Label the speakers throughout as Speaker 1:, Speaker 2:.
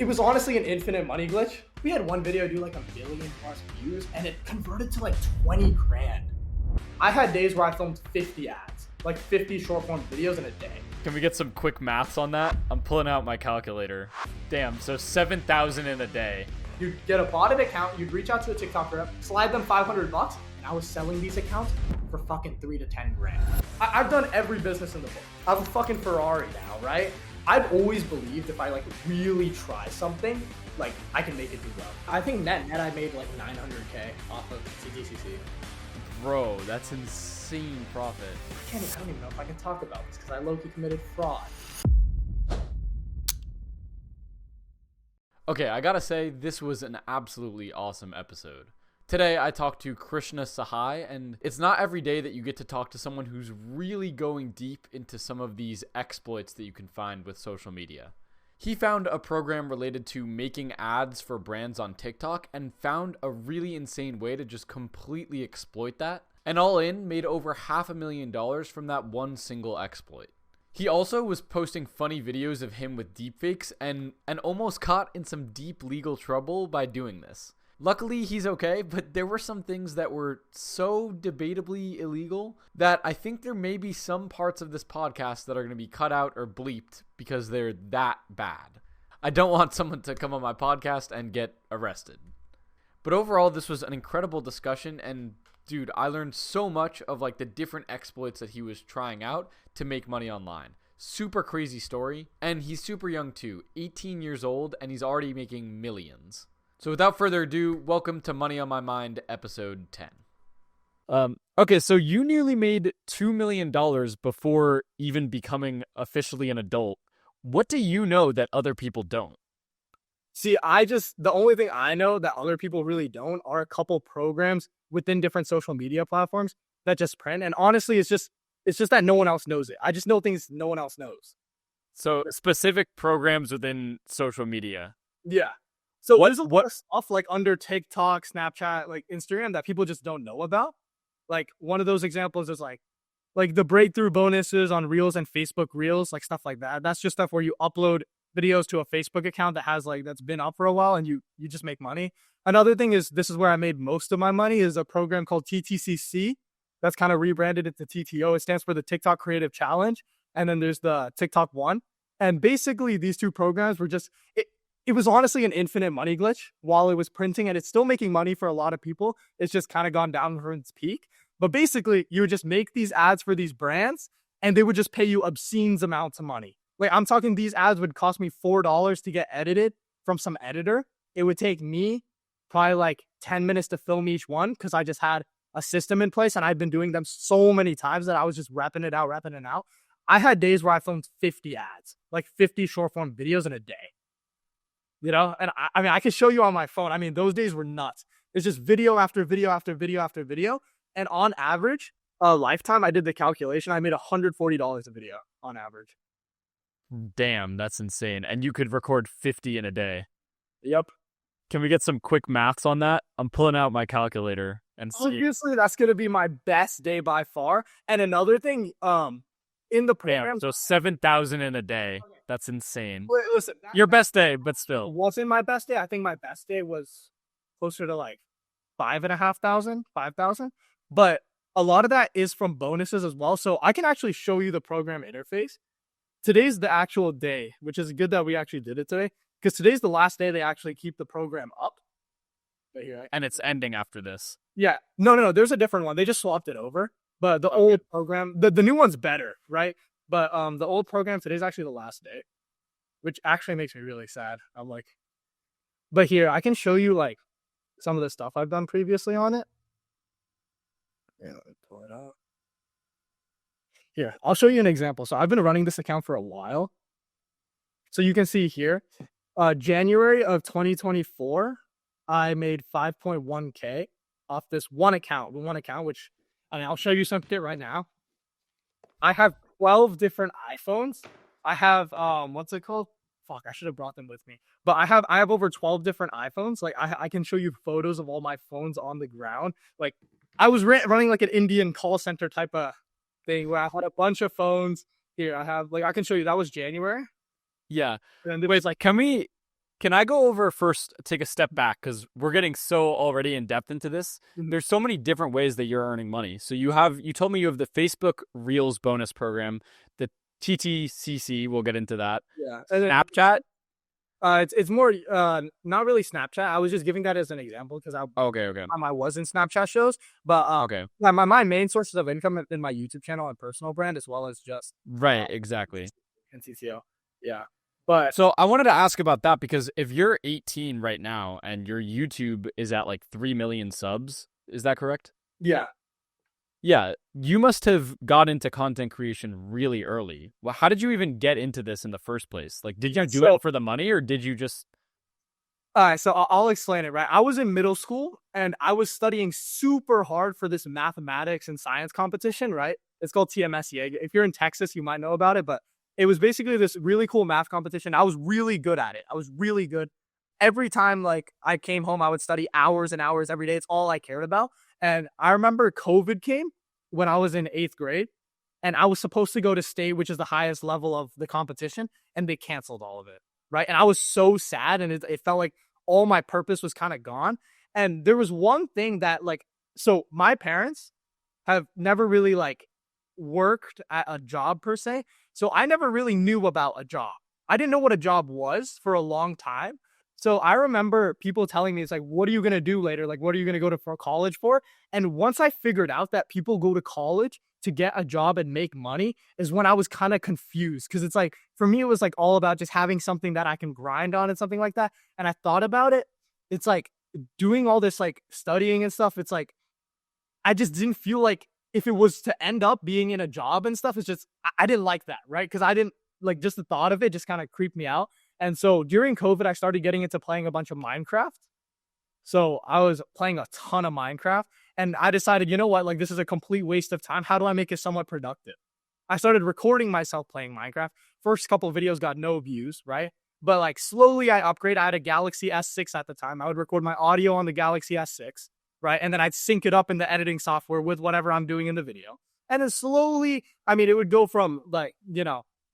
Speaker 1: It was honestly an infinite money glitch. We had one video do like 1 million plus views and it converted to like 20 grand. I had days where I filmed 50 ads, like 50 short form videos in a day.
Speaker 2: Can we get some quick maths on that? I'm pulling out my calculator. Damn, so 7,000 in a day.
Speaker 1: You'd get a botted account, you'd reach out to a TikTok rep, slide them $500, and I was selling these accounts for fucking 3 to 10 grand. I've done every business in the book. I have a fucking Ferrari now, right? I've always believed if I like really try something, like I can make it do well. I think net I made like 900K off of TTCC.
Speaker 2: Bro, that's insane profit.
Speaker 1: I don't even know if I can talk about this because I low-key committed fraud.
Speaker 2: Okay, I gotta say, this was an absolutely awesome episode. Today, I talked to Krishna, and it's not every day that you get to talk to someone who's really going deep into some of these exploits that you can find with social media. He found a program related to making ads for brands on TikTok and found a really insane way to just completely exploit that, and all in made over $500,000 from that one single exploit. He also was posting funny videos of him with deepfakes and almost caught in some deep legal trouble by doing this. Luckily, he's okay, but there were some things that were so debatably illegal that I think there may be some parts of this podcast that are going to be cut out or bleeped because they're that bad. I don't want someone to come on my podcast and get arrested. But overall, this was an incredible discussion, and dude, I learned so much of like the different exploits that he was trying out to make money online. Super crazy story, and he's super young too, 18 years old, and he's already making millions. So without further ado, welcome to Money on My Mind, episode 10.
Speaker 3: Okay, so you nearly made $2 million before even becoming officially an adult. What do you know that other people don't?
Speaker 1: See, the only thing I know that other people really don't are a couple programs within different social media platforms that just print. And honestly, it's just that no one else knows it. I just know things no one else knows.
Speaker 3: So specific programs within social media.
Speaker 1: Yeah. So
Speaker 3: What-
Speaker 1: there's a lot of stuff like under TikTok, Snapchat, like Instagram that people just don't know about. Like one of those examples is like the breakthrough bonuses on Reels and Facebook Reels, like stuff like that. That's just stuff where you upload videos to a Facebook account that's been up for a while and you just make money. Another thing is, this is where I made most of my money, is a program called TTCC. That's kind of rebranded into TTO. It stands for the TikTok Creative Challenge. And then there's the TikTok One. And basically these two programs were just, it was honestly an infinite money glitch while it was printing, and it's still making money for a lot of people. It's just kind of gone down from its peak. But basically, you would just make these ads for these brands, and they would just pay you obscene amounts of money. Like, I'm talking, these ads would cost me $4 to get edited from some editor. It would take me probably like 10 minutes to film each one because I just had a system in place, and I'd been doing them so many times that I was just repping it out. I had days where I filmed 50 ads, like 50 short form videos in a day. You know, and I mean, I can show you on my phone. I mean, those days were nuts. It's just video after video after video after video. And on average, a lifetime, I did the calculation, I made $140 a video on average.
Speaker 3: Damn, that's insane. And you could record 50 in a day.
Speaker 1: Yep.
Speaker 3: Can we get some quick maths on that? I'm pulling out my calculator and see.
Speaker 1: Obviously, that's going to be my best day by far. And another thing, in the program.
Speaker 3: Damn, so 7,000 in a day. That's insane.
Speaker 1: Listen,
Speaker 3: Your best day, but still.
Speaker 1: wasn't my best day. I think my best day was closer to like 5,000. But a lot of that is from bonuses as well. So I can actually show you the program interface. Today's the actual day, which is good that we actually did it today, because today's the last day they actually keep the program up. Right here,
Speaker 3: And it's ending after this.
Speaker 1: yeah. No. There's a different one. They just swapped it over. But the old program, the new one's better, right? But the old program, today's actually the last day, which actually makes me really sad. I'm like, but here, I can show you like some of the stuff I've done previously on it. Yeah, let me pull it up. Here, I'll show you an example. So I've been running this account for a while. So you can see here, January of 2024, I made 5.1K off this one account, which, I mean, I'll show you some shit right now. I have 12 different iPhones. I have, what's it called? Fuck, I should have brought them with me. But I have over 12 different iPhones. Like, I can show you photos of all my phones on the ground. Like, I was running like an Indian call center type of thing where I had a bunch of phones. Here, I have, like, I can show you. That was January.
Speaker 3: Yeah.
Speaker 1: And
Speaker 3: Wait, like, can we Can I go over first, take a step back, because we're getting so already in depth into this.
Speaker 1: Mhm.
Speaker 3: There's so many different ways that you're earning money. So you told me you have the Facebook Reels bonus program, the TTCC, we'll get into that.
Speaker 1: Yeah. And then,
Speaker 3: Snapchat?
Speaker 1: it's more not really Snapchat. I was just giving that as an example because
Speaker 3: Okay.
Speaker 1: I was in Snapchat shows, but
Speaker 3: Okay.
Speaker 1: my main sources of income have been my YouTube channel and personal brand, as well as just
Speaker 3: Right, exactly.
Speaker 1: and TCO. Yeah, but
Speaker 3: So I wanted to ask about that because if you're 18 right now and your YouTube is at like 3 million subs, is that correct?
Speaker 1: yeah.
Speaker 3: Yeah, you must have got into content creation really early. Well, how did you even get into this in the first place? Like, did you do
Speaker 1: So-
Speaker 3: it for the money or did you just...
Speaker 1: All right, so I'll explain it. Right, I was in middle school and I was studying super hard for this mathematics and science competition. Right, it's called TMSEA. If you're in Texas, you might know about it, but it was basically this really cool math competition. I was really good at it. I was really good. Every time like I came home, I would study hours and hours every day. It's all I cared about. And I remember COVID came when I was in 8th grade, and I was supposed to go to state, which is the highest level of the competition, and they canceled all of it. Right. And I was so sad, and it felt like all my purpose was kind of gone. And there was one thing that, like, so my parents have never really like worked at a job per se. So I never really knew about a job. I didn't know what a job was for a long time. So I remember people telling me, it's like, what are you going to do later? Like, what are you going to go to for college for? And once I figured out that people go to college to get a job and make money is when I was kind of confused. Cause it's like, for me, it was like all about just having something that I can grind on and something like that. And I thought about it. It's like doing all this like studying and stuff. It's like, I just didn't feel like if it was to end up being in a job and stuff, it's just, I didn't like that. Right. Cause I didn't like, just the thought of it just kind of creeped me out. And so during COVID, I started getting into playing a bunch of Minecraft. So I was playing a ton of Minecraft, and I decided, you know what, like this is a complete waste of time. How do I make it somewhat productive? I started recording myself playing Minecraft. First couple of videos got no views, right? But like slowly I upgrade. I had a Galaxy S6 at the time. I would record my audio on the Galaxy S6, right? And then I'd sync it up in the editing software with whatever I'm doing in the video. And then slowly, I mean, it would go from like,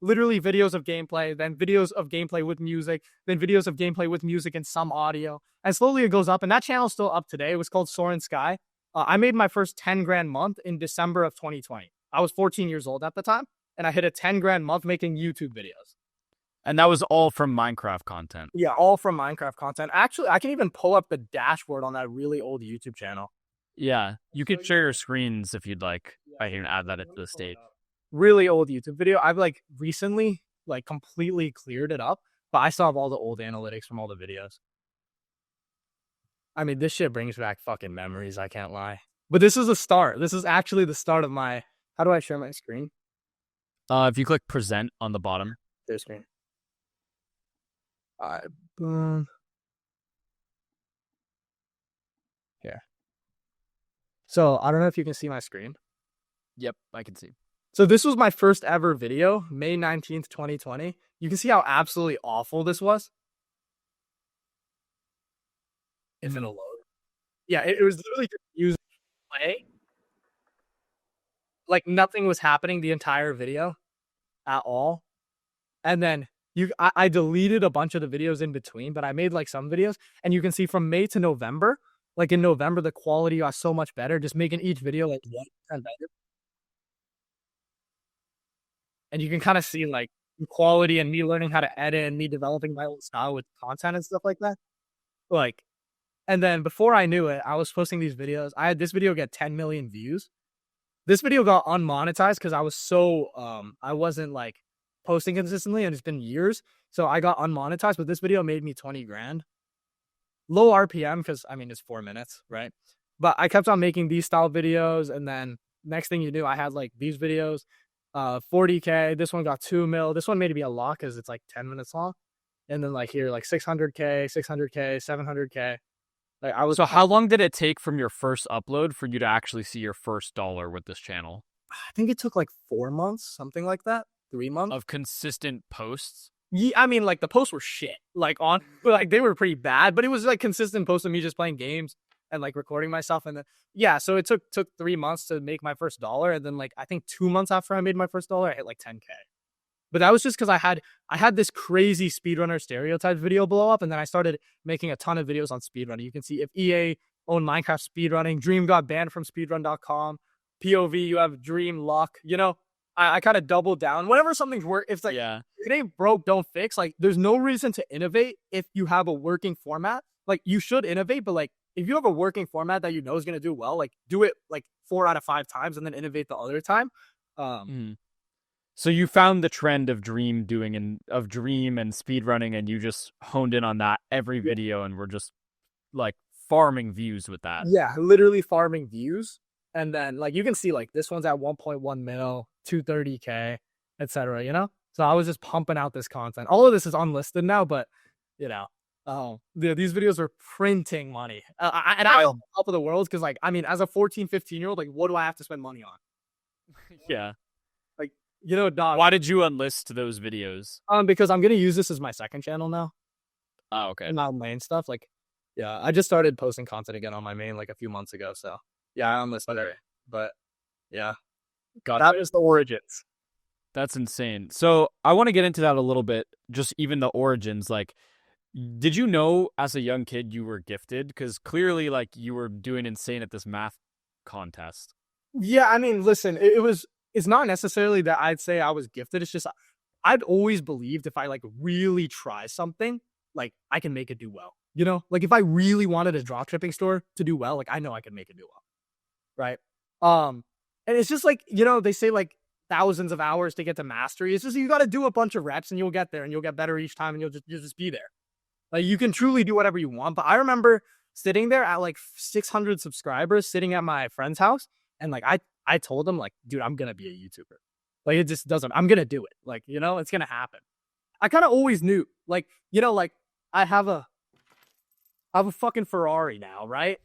Speaker 1: literally videos of gameplay, then videos of gameplay with music, then videos of gameplay with music and some audio. And slowly it goes up. And that channel's still up today. It was called Soarin' Sky. I made my first 10 grand month in December of 2020. I was 14 years old at the time, and I hit a 10 grand month making YouTube videos.
Speaker 3: And that was all from Minecraft content.
Speaker 1: Yeah, all from Minecraft content. Actually, I can even pull up the dashboard on that really old YouTube channel.
Speaker 3: Yeah, you could share your screens if you'd like. I can add that into the stage.
Speaker 1: Really old YouTube video. I've like recently like completely cleared it up, but I still have all the old analytics from all the videos. I mean, this shit brings back fucking memories, I can't lie. But this is the start. This is actually the start of my... How do I share my screen?
Speaker 3: If you click present on the bottom.
Speaker 1: Their screen. All right, boom. Here. So, I don't know if you can see my screen.
Speaker 3: Yep, I can see.
Speaker 1: So this was my first ever video, May 19th, 2020. You can see how absolutely awful this was. If it'll load. Yeah, it was literally just music play. Like nothing was happening the entire video at all. And then I deleted a bunch of the videos in between, but I made like some videos. And you can see from May to November, like in November, the quality got so much better, just making each video like 1% better. And you can kind of see like the quality and me learning how to edit and me developing my own style with content and stuff like that. Like, and then before I knew it, I was posting these videos. I had this video get 10 million views. This video got unmonetized because I was so, I wasn't like posting consistently, and it's been years. So I got unmonetized, but this video made me 20 grand. Low RPM because, I mean, it's 4 minutes, right? But I kept on making these style videos. And then next thing you knew, I had like these videos. 40K. This one got 2 mil. This one made me a lot because it's like 10 minutes long. And then like here, like 600K, 600K, 700K. Like I was.
Speaker 3: So how long did it take from your first upload for you to actually see your first dollar with this channel?
Speaker 1: I think it took like 4 months, something like that. 3 months
Speaker 3: of consistent posts.
Speaker 1: Yeah, I mean, like the posts were shit. Like they were pretty bad, but it was like consistent posts of me just playing games and like recording myself. And then yeah, so it took 3 months to make my first dollar, and then like I think 2 months after I made my first dollar, I hit like 10K. But that was just because I had this crazy speedrunner stereotype video blow up, and then I started making a ton of videos on speedrunning. You can see if EA owned Minecraft speedrunning, Dream got banned from speedrun.com. POV, you have Dream Luck. You know, I kind of doubled down. Whenever something's work, if like
Speaker 3: Yeah.
Speaker 1: it ain't broke, don't fix. Like, there's no reason to innovate if you have a working format. Like, you should innovate, but like if you have a working format that you know is gonna do well, like do it like 4 out of 5 times and then innovate the other time.
Speaker 3: So you found the trend of Dream and speedrunning, and you just honed in on that every video, and we're just like farming views with that.
Speaker 1: Yeah, literally farming views. And then like you can see like this one's at 1.1 mil, 230K, etc. You know? So I was just pumping out this content. All of this is unlisted now, but you know, these videos are printing money. And I on top of the world because like I mean, as a 14, 15-year-old, like what do I have to spend money on?
Speaker 3: Yeah.
Speaker 1: Like, you know, dog.
Speaker 3: Why did you unlist those videos?
Speaker 1: Because I'm gonna use this as my second channel now.
Speaker 3: Oh, okay.
Speaker 1: And my main stuff. Like, yeah, I just started posting content again on my main like a few months ago. So yeah, I unlisted it. But yeah. That is the origins.
Speaker 3: That's insane. So I want to get into that a little bit, just even the origins. Like, did you know as a young kid you were gifted? Because clearly, like, you were doing insane at this math contest.
Speaker 1: Yeah, I mean, listen, it's not necessarily that I'd say I was gifted. It's just I'd always believed if I like really try something, like I can make it do well. You know, like if I really wanted a dropshipping store to do well, like I know I can make it do well. Right. And it's just like, you know, they say like thousands of hours to get to mastery. It's just you got to do a bunch of reps and you'll get there and you'll get better each time and you'll just be there. Like you can truly do whatever you want. But I remember sitting there at like 600 subscribers, sitting at my friend's house, and like I told him like, dude, I'm gonna be a YouTuber. Like it just doesn't. I'm gonna do it. Like, you know, it's gonna happen. I kind of always knew. Like, you know, like I have a fucking Ferrari now, right?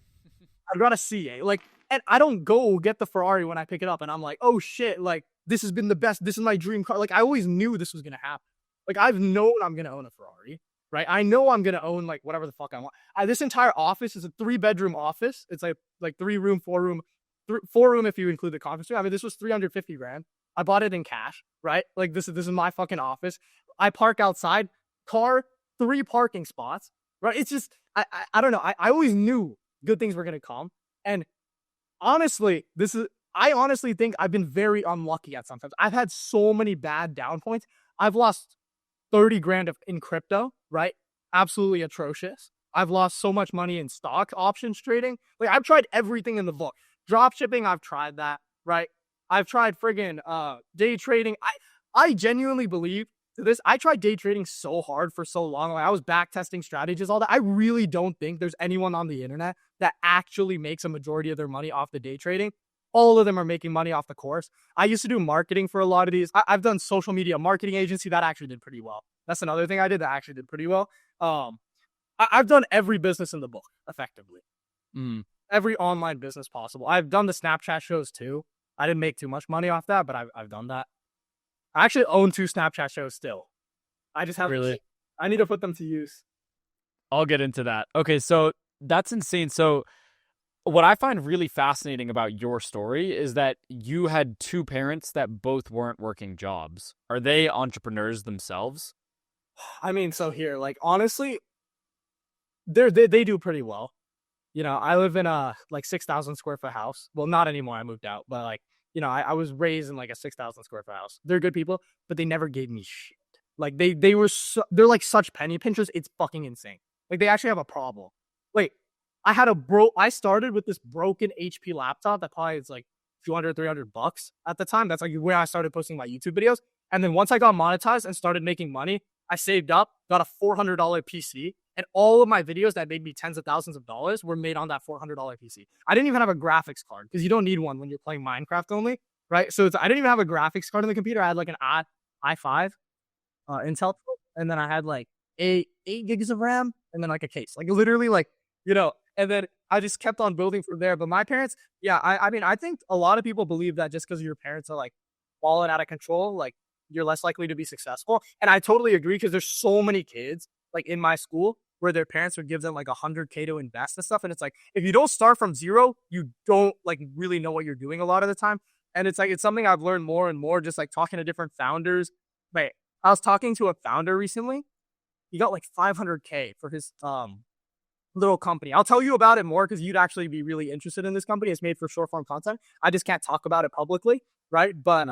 Speaker 1: I've got a C8. Like, and I don't go get the Ferrari when I pick it up, and I'm like, oh shit, like this has been the best. This is my dream car. Like I always knew this was gonna happen. Like I've known I'm gonna own a Ferrari, right? I know I'm gonna own like whatever the fuck I want. This entire office is a 3-bedroom office. It's like 3-room, 4-room, 4-room if you include the conference room. I mean, this was 350 grand. I bought it in cash, right? Like this is my fucking office. I park outside, car, 3 parking spots, right? It's just I don't know. I always knew good things were gonna come, and honestly, I honestly think I've been very unlucky at sometimes. I've had so many bad down points. I've lost 30 grand in crypto, right? Absolutely atrocious. I've lost so much money in stock options trading. Like I've tried everything in the book. Drop shipping, I've tried that, right? I've tried friggin' day trading. I genuinely believe to this. I tried day trading so hard for so long. Like I was back testing strategies, all that. I really don't think there's anyone on the internet that actually makes a majority of their money off the day trading. All of them are making money off the course. I used to do marketing for a lot of these. I've done social media marketing agency. That actually did pretty well. That's another thing I did that actually did pretty well. I've done every business in the book, effectively. Every online business possible. I've done the Snapchat shows too. I didn't make too much money off that, but I've done that. I actually own 2 Snapchat shows still. I just have
Speaker 3: Really?
Speaker 1: I need to put them to use.
Speaker 3: I'll get into that. Okay, so that's insane. So what I find really fascinating about your story is that you had 2 parents that both weren't working jobs. Are they entrepreneurs themselves?
Speaker 1: I mean, so here, like honestly, they do pretty well. You know, I live in a like 6,000 square foot house. Well, not anymore. I moved out, but like, you know, I was raised in like a 6,000 square foot house. They're good people, but they never gave me shit. Like they're like such penny pinchers. It's fucking insane. Like they actually have a problem. Like I started with this broken HP laptop that probably is like $200-300 at the time. That's like where I started posting my YouTube videos. And then once I got monetized and started making money, I saved up, got a $400 PC, and all of my videos that made me tens of thousands of dollars were made on that $400 PC. I didn't even have a graphics card because you don't need one when you're playing Minecraft only, right? So I didn't even have a graphics card on the computer. I had like an i5 Intel, and then I had like 8 gigs of RAM, and then like a case, like literally like, you know, and then I just kept on building from there. But my parents, yeah, I mean, I think a lot of people believe that just because your parents are like falling out of control, like you're less likely to be successful. And I totally agree because there's so many kids like in my school where their parents would give them like 100K to invest and stuff. And it's like, if you don't start from zero, you don't like really know what you're doing a lot of the time. And it's like, it's something I've learned more and more, just like talking to different founders, Wait, I was talking to a founder recently. He got like 500K for his little company. I'll tell you about it more because you'd actually be really interested in this company. It's made for short form content. I just can't talk about it publicly, right? But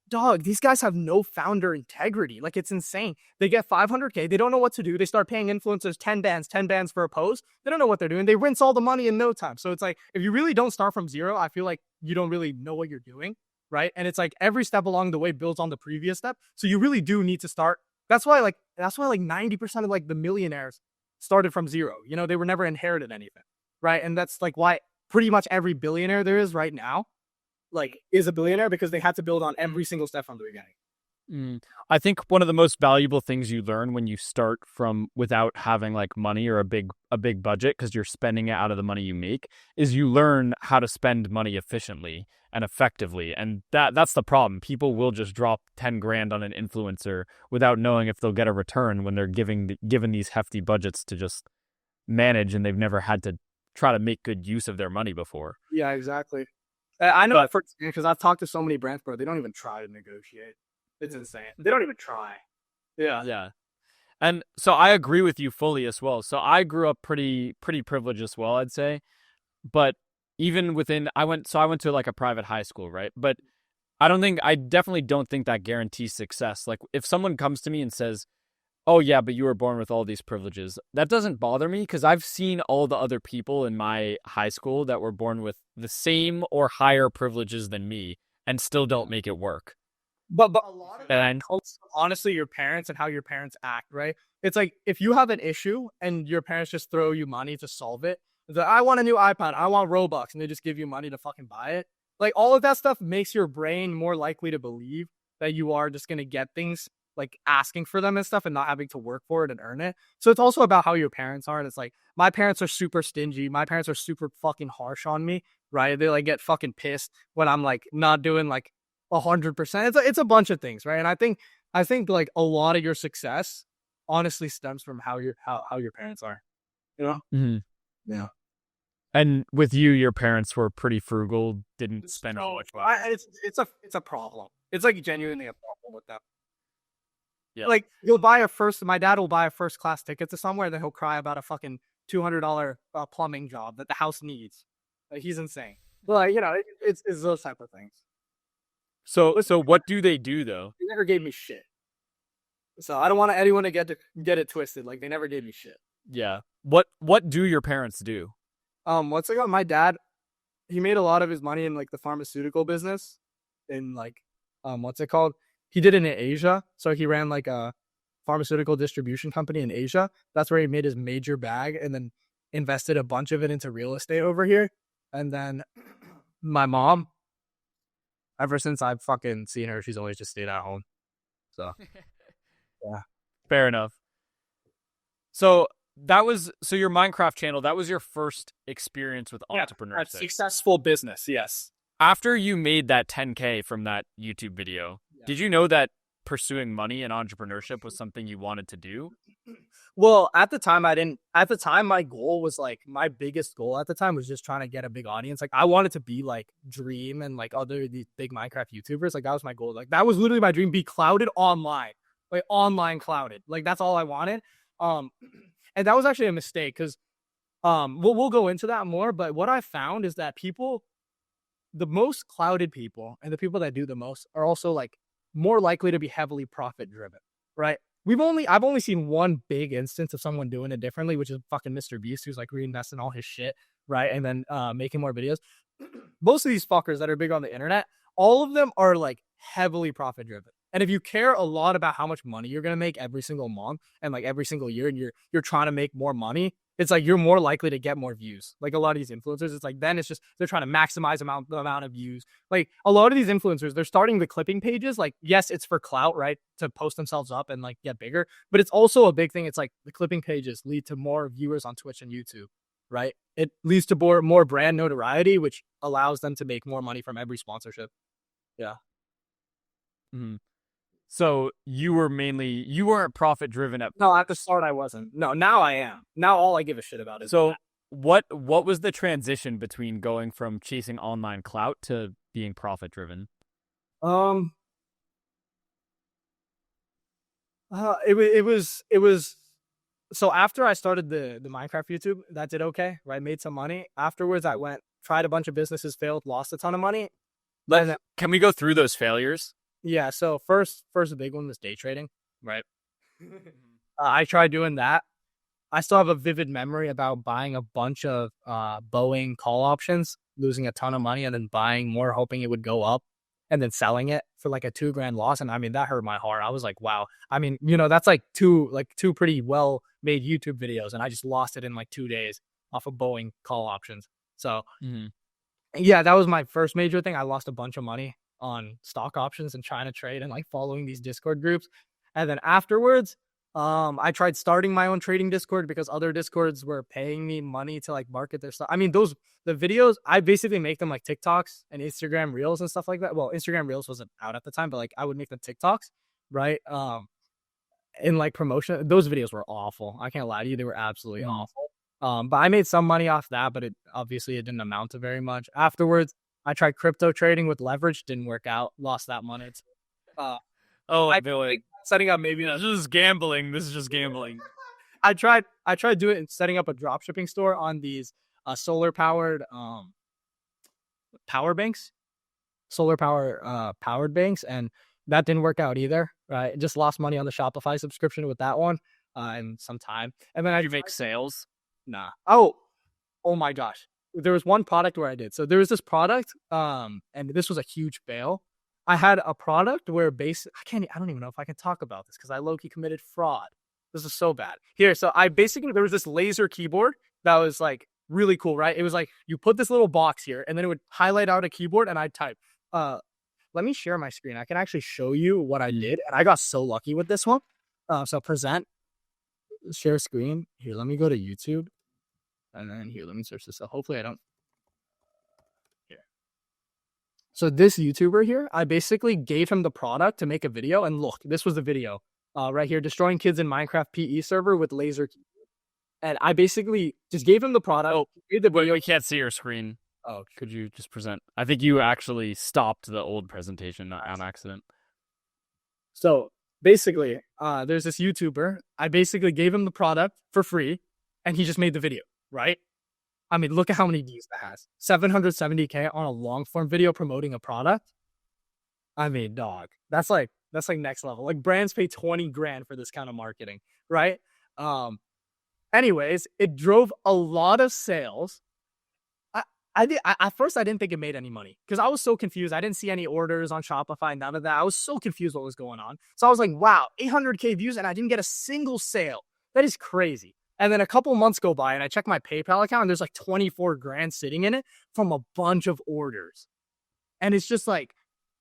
Speaker 1: dog, these guys have no founder integrity. Like, it's insane. They get 500K. They don't know what to do. They start paying influencers 10 bands for a post. They don't know what they're doing. They rinse all the money in no time. So it's like, if you really don't start from zero, I feel like you don't really know what you're doing, right? And it's like every step along the way builds on the previous step. So you really do need to start. That's why like 90% of like the millionaires started from zero. You know, they were never inherited anything, right? And that's like why pretty much every billionaire there is right now like is a billionaire, because they had to build on every single step from the beginning.
Speaker 3: I think one of the most valuable things you learn when you start from without having like money or a big budget, because you're spending it out of the money you make, is you learn how to spend money efficiently and effectively. And that's the problem. People will just drop 10 grand on an influencer without knowing if they'll get a return when they're given these hefty budgets to just manage, and they've never had to try to make good use of their money before.
Speaker 1: Yeah, exactly. I know that because I've talked to so many brands, bro. They don't even try to negotiate. It's insane. They don't even try. Yeah.
Speaker 3: And so I agree with you fully as well. So I grew up pretty privileged as well, I'd say. But even within, I went to like a private high school, right? But I definitely don't think that guarantees success. Like if someone comes to me and says, oh yeah, but you were born with all these privileges, that doesn't bother me because I've seen all the other people in my high school that were born with the same or higher privileges than me and still don't make it work.
Speaker 1: But a lot of that comes from, honestly, your parents and how your parents act, right? It's like if you have an issue and your parents just throw you money to solve it, like, I want a new iPad, I want Robux, and they just give you money to fucking buy it. Like all of that stuff makes your brain more likely to believe that you are just gonna get things like asking for them and stuff and not having to work for it and earn it. So it's also about how your parents are. And it's like, my parents are super stingy. My parents are super fucking harsh on me, right? They like get fucking pissed when I'm like not doing like 100%. It's a bunch of things, right? And I think like a lot of your success honestly stems from how your parents are, you know?
Speaker 3: Mm-hmm.
Speaker 1: Yeah.
Speaker 3: And with you, your parents were pretty frugal, didn't spend much money.
Speaker 1: It's a problem. It's like genuinely a problem with them.
Speaker 3: Yeah.
Speaker 1: Like my dad will buy a first class ticket to somewhere, then he'll cry about a fucking $200 plumbing job that the house needs. Like, he's insane. But like, you know, it's those type of things.
Speaker 3: So what do they do though?
Speaker 1: They never gave me shit. So I don't want anyone to get it twisted. Like, they never gave me shit.
Speaker 3: Yeah. What do your parents do?
Speaker 1: What's it called? My dad, he made a lot of his money in like the pharmaceutical business, in like what's it called? He did it in Asia. So he ran like a pharmaceutical distribution company in Asia. That's where he made his major bag, and then invested a bunch of it into real estate over here. And then my mom, ever since I've fucking seen her, she's always just stayed at home. So yeah.
Speaker 3: Fair enough. So your Minecraft channel, that was your first experience with entrepreneurship.
Speaker 1: Successful business, yes.
Speaker 3: After you made that 10K from that YouTube video, did you know that pursuing money and entrepreneurship was something you wanted to do?
Speaker 1: Well, at the time, I didn't. At the time, my goal was like, my biggest goal at the time was just trying to get a big audience. Like, I wanted to be like Dream and like other these big Minecraft YouTubers. Like, that was my goal. Like, that was literally my dream: be clouded online, like online clouded. Like, that's all I wanted. And that was actually a mistake because, we'll go into that more. But what I found is that the most clouded people and the people that do the most are also like more likely to be heavily profit driven, right? I've only seen one big instance of someone doing it differently, which is fucking Mr. Beast, who's like reinvesting all his shit, right? And then making more videos. Most of these fuckers that are big on the internet, all of them are like heavily profit driven. And if you care a lot about how much money you're gonna make every single month and like every single year, and you're trying to make more money, it's like you're more likely to get more views. Like a lot of these influencers, it's like then it's just they're trying to maximize the amount of views. Like a lot of these influencers, they're starting the clipping pages. Like, yes, it's for clout, right? To post themselves up and like get bigger. But it's also a big thing. It's like the clipping pages lead to more viewers on Twitch and YouTube, right? It leads to more brand notoriety, which allows them to make more money from every sponsorship. Yeah.
Speaker 3: Mm-hmm. So you weren't profit driven
Speaker 1: No, at the start I wasn't. No, now I am. Now all I give a shit about is
Speaker 3: so that. What was the transition between going from chasing online clout to being profit driven?
Speaker 1: It was. So after I started the Minecraft YouTube, that did okay, right? Made some money. Afterwards, I went tried a bunch of businesses, failed, lost a ton of money. And then,
Speaker 3: Can we go through those failures?
Speaker 1: yeah, so first big one was day trading.
Speaker 3: Right.
Speaker 1: I tried doing that. I still have a vivid memory about buying a bunch of Boeing call options, losing a ton of money, and then buying more, hoping it would go up, and then selling it for like a $2,000 loss. And I mean, that hurt my heart. I was like, wow. I mean, that's like two pretty well made YouTube videos, and I just lost it in like 2 days off of Boeing call options. So yeah, that was my first major thing. I lost a bunch of money on stock options and trying to trade and like following these Discord groups. And then afterwards, I tried starting my own trading Discord because other Discords were paying me money to like market their stuff. I mean, the videos, I basically make them like TikToks and Instagram Reels and stuff like that. Well, Instagram Reels wasn't out at the time, but like I would make them TikToks, right? In like promotion. Those videos were awful. I can't lie to you, they were absolutely awful. But I made some money off that, but it didn't amount to very much. Afterwards, I tried crypto trading with leverage, didn't work out, lost that money.
Speaker 3: Billy,
Speaker 1: Setting up maybe
Speaker 3: this is gambling. This is just gambling.
Speaker 1: I tried doing setting up a drop shipping store on these solar powered power banks, powered banks, and that didn't work out either. Right, just lost money on the Shopify subscription with that one, and some time. And then
Speaker 3: You make sales?
Speaker 1: nah. Oh my gosh. There was one product where I did. So there was this product, and this was a huge fail. I had a product where I don't even know if I can talk about this because I low-key committed fraud. This is so bad. Here, so there was this laser keyboard that was like really cool, right? It was like you put this little box here and then it would highlight out a keyboard and I'd type. Let me share my screen. I can actually show you what I did. And I got so lucky with this one. So present, share screen. Here, let me go to YouTube. And then here, let me search this. So hopefully I don't. Here. So this YouTuber here, I basically gave him the product to make a video. And look, this was the video right here. Destroying kids in Minecraft PE server with laser keyboard. And I basically just gave him the product.
Speaker 3: Oh,
Speaker 1: made the video.
Speaker 3: we can't see your screen.
Speaker 1: Oh,
Speaker 3: Could you just present? I think you actually stopped the old presentation on accident.
Speaker 1: So basically, there's this YouTuber. I basically gave him the product for free, and he just made the video, right? I mean, look at how many views that has. 770K on a long form video promoting a product. I mean, dog, that's like next level. Like brands pay 20 grand for this kind of marketing, right? Anyways, it drove a lot of sales. At first I didn't think it made any money because I was so confused. I didn't see any orders on Shopify, none of that. I was so confused what was going on. So I was like, wow, 800K views and I didn't get a single sale. That is crazy. And then a couple months go by and I check my PayPal account and there's like 24 grand sitting in it from a bunch of orders. And it's just like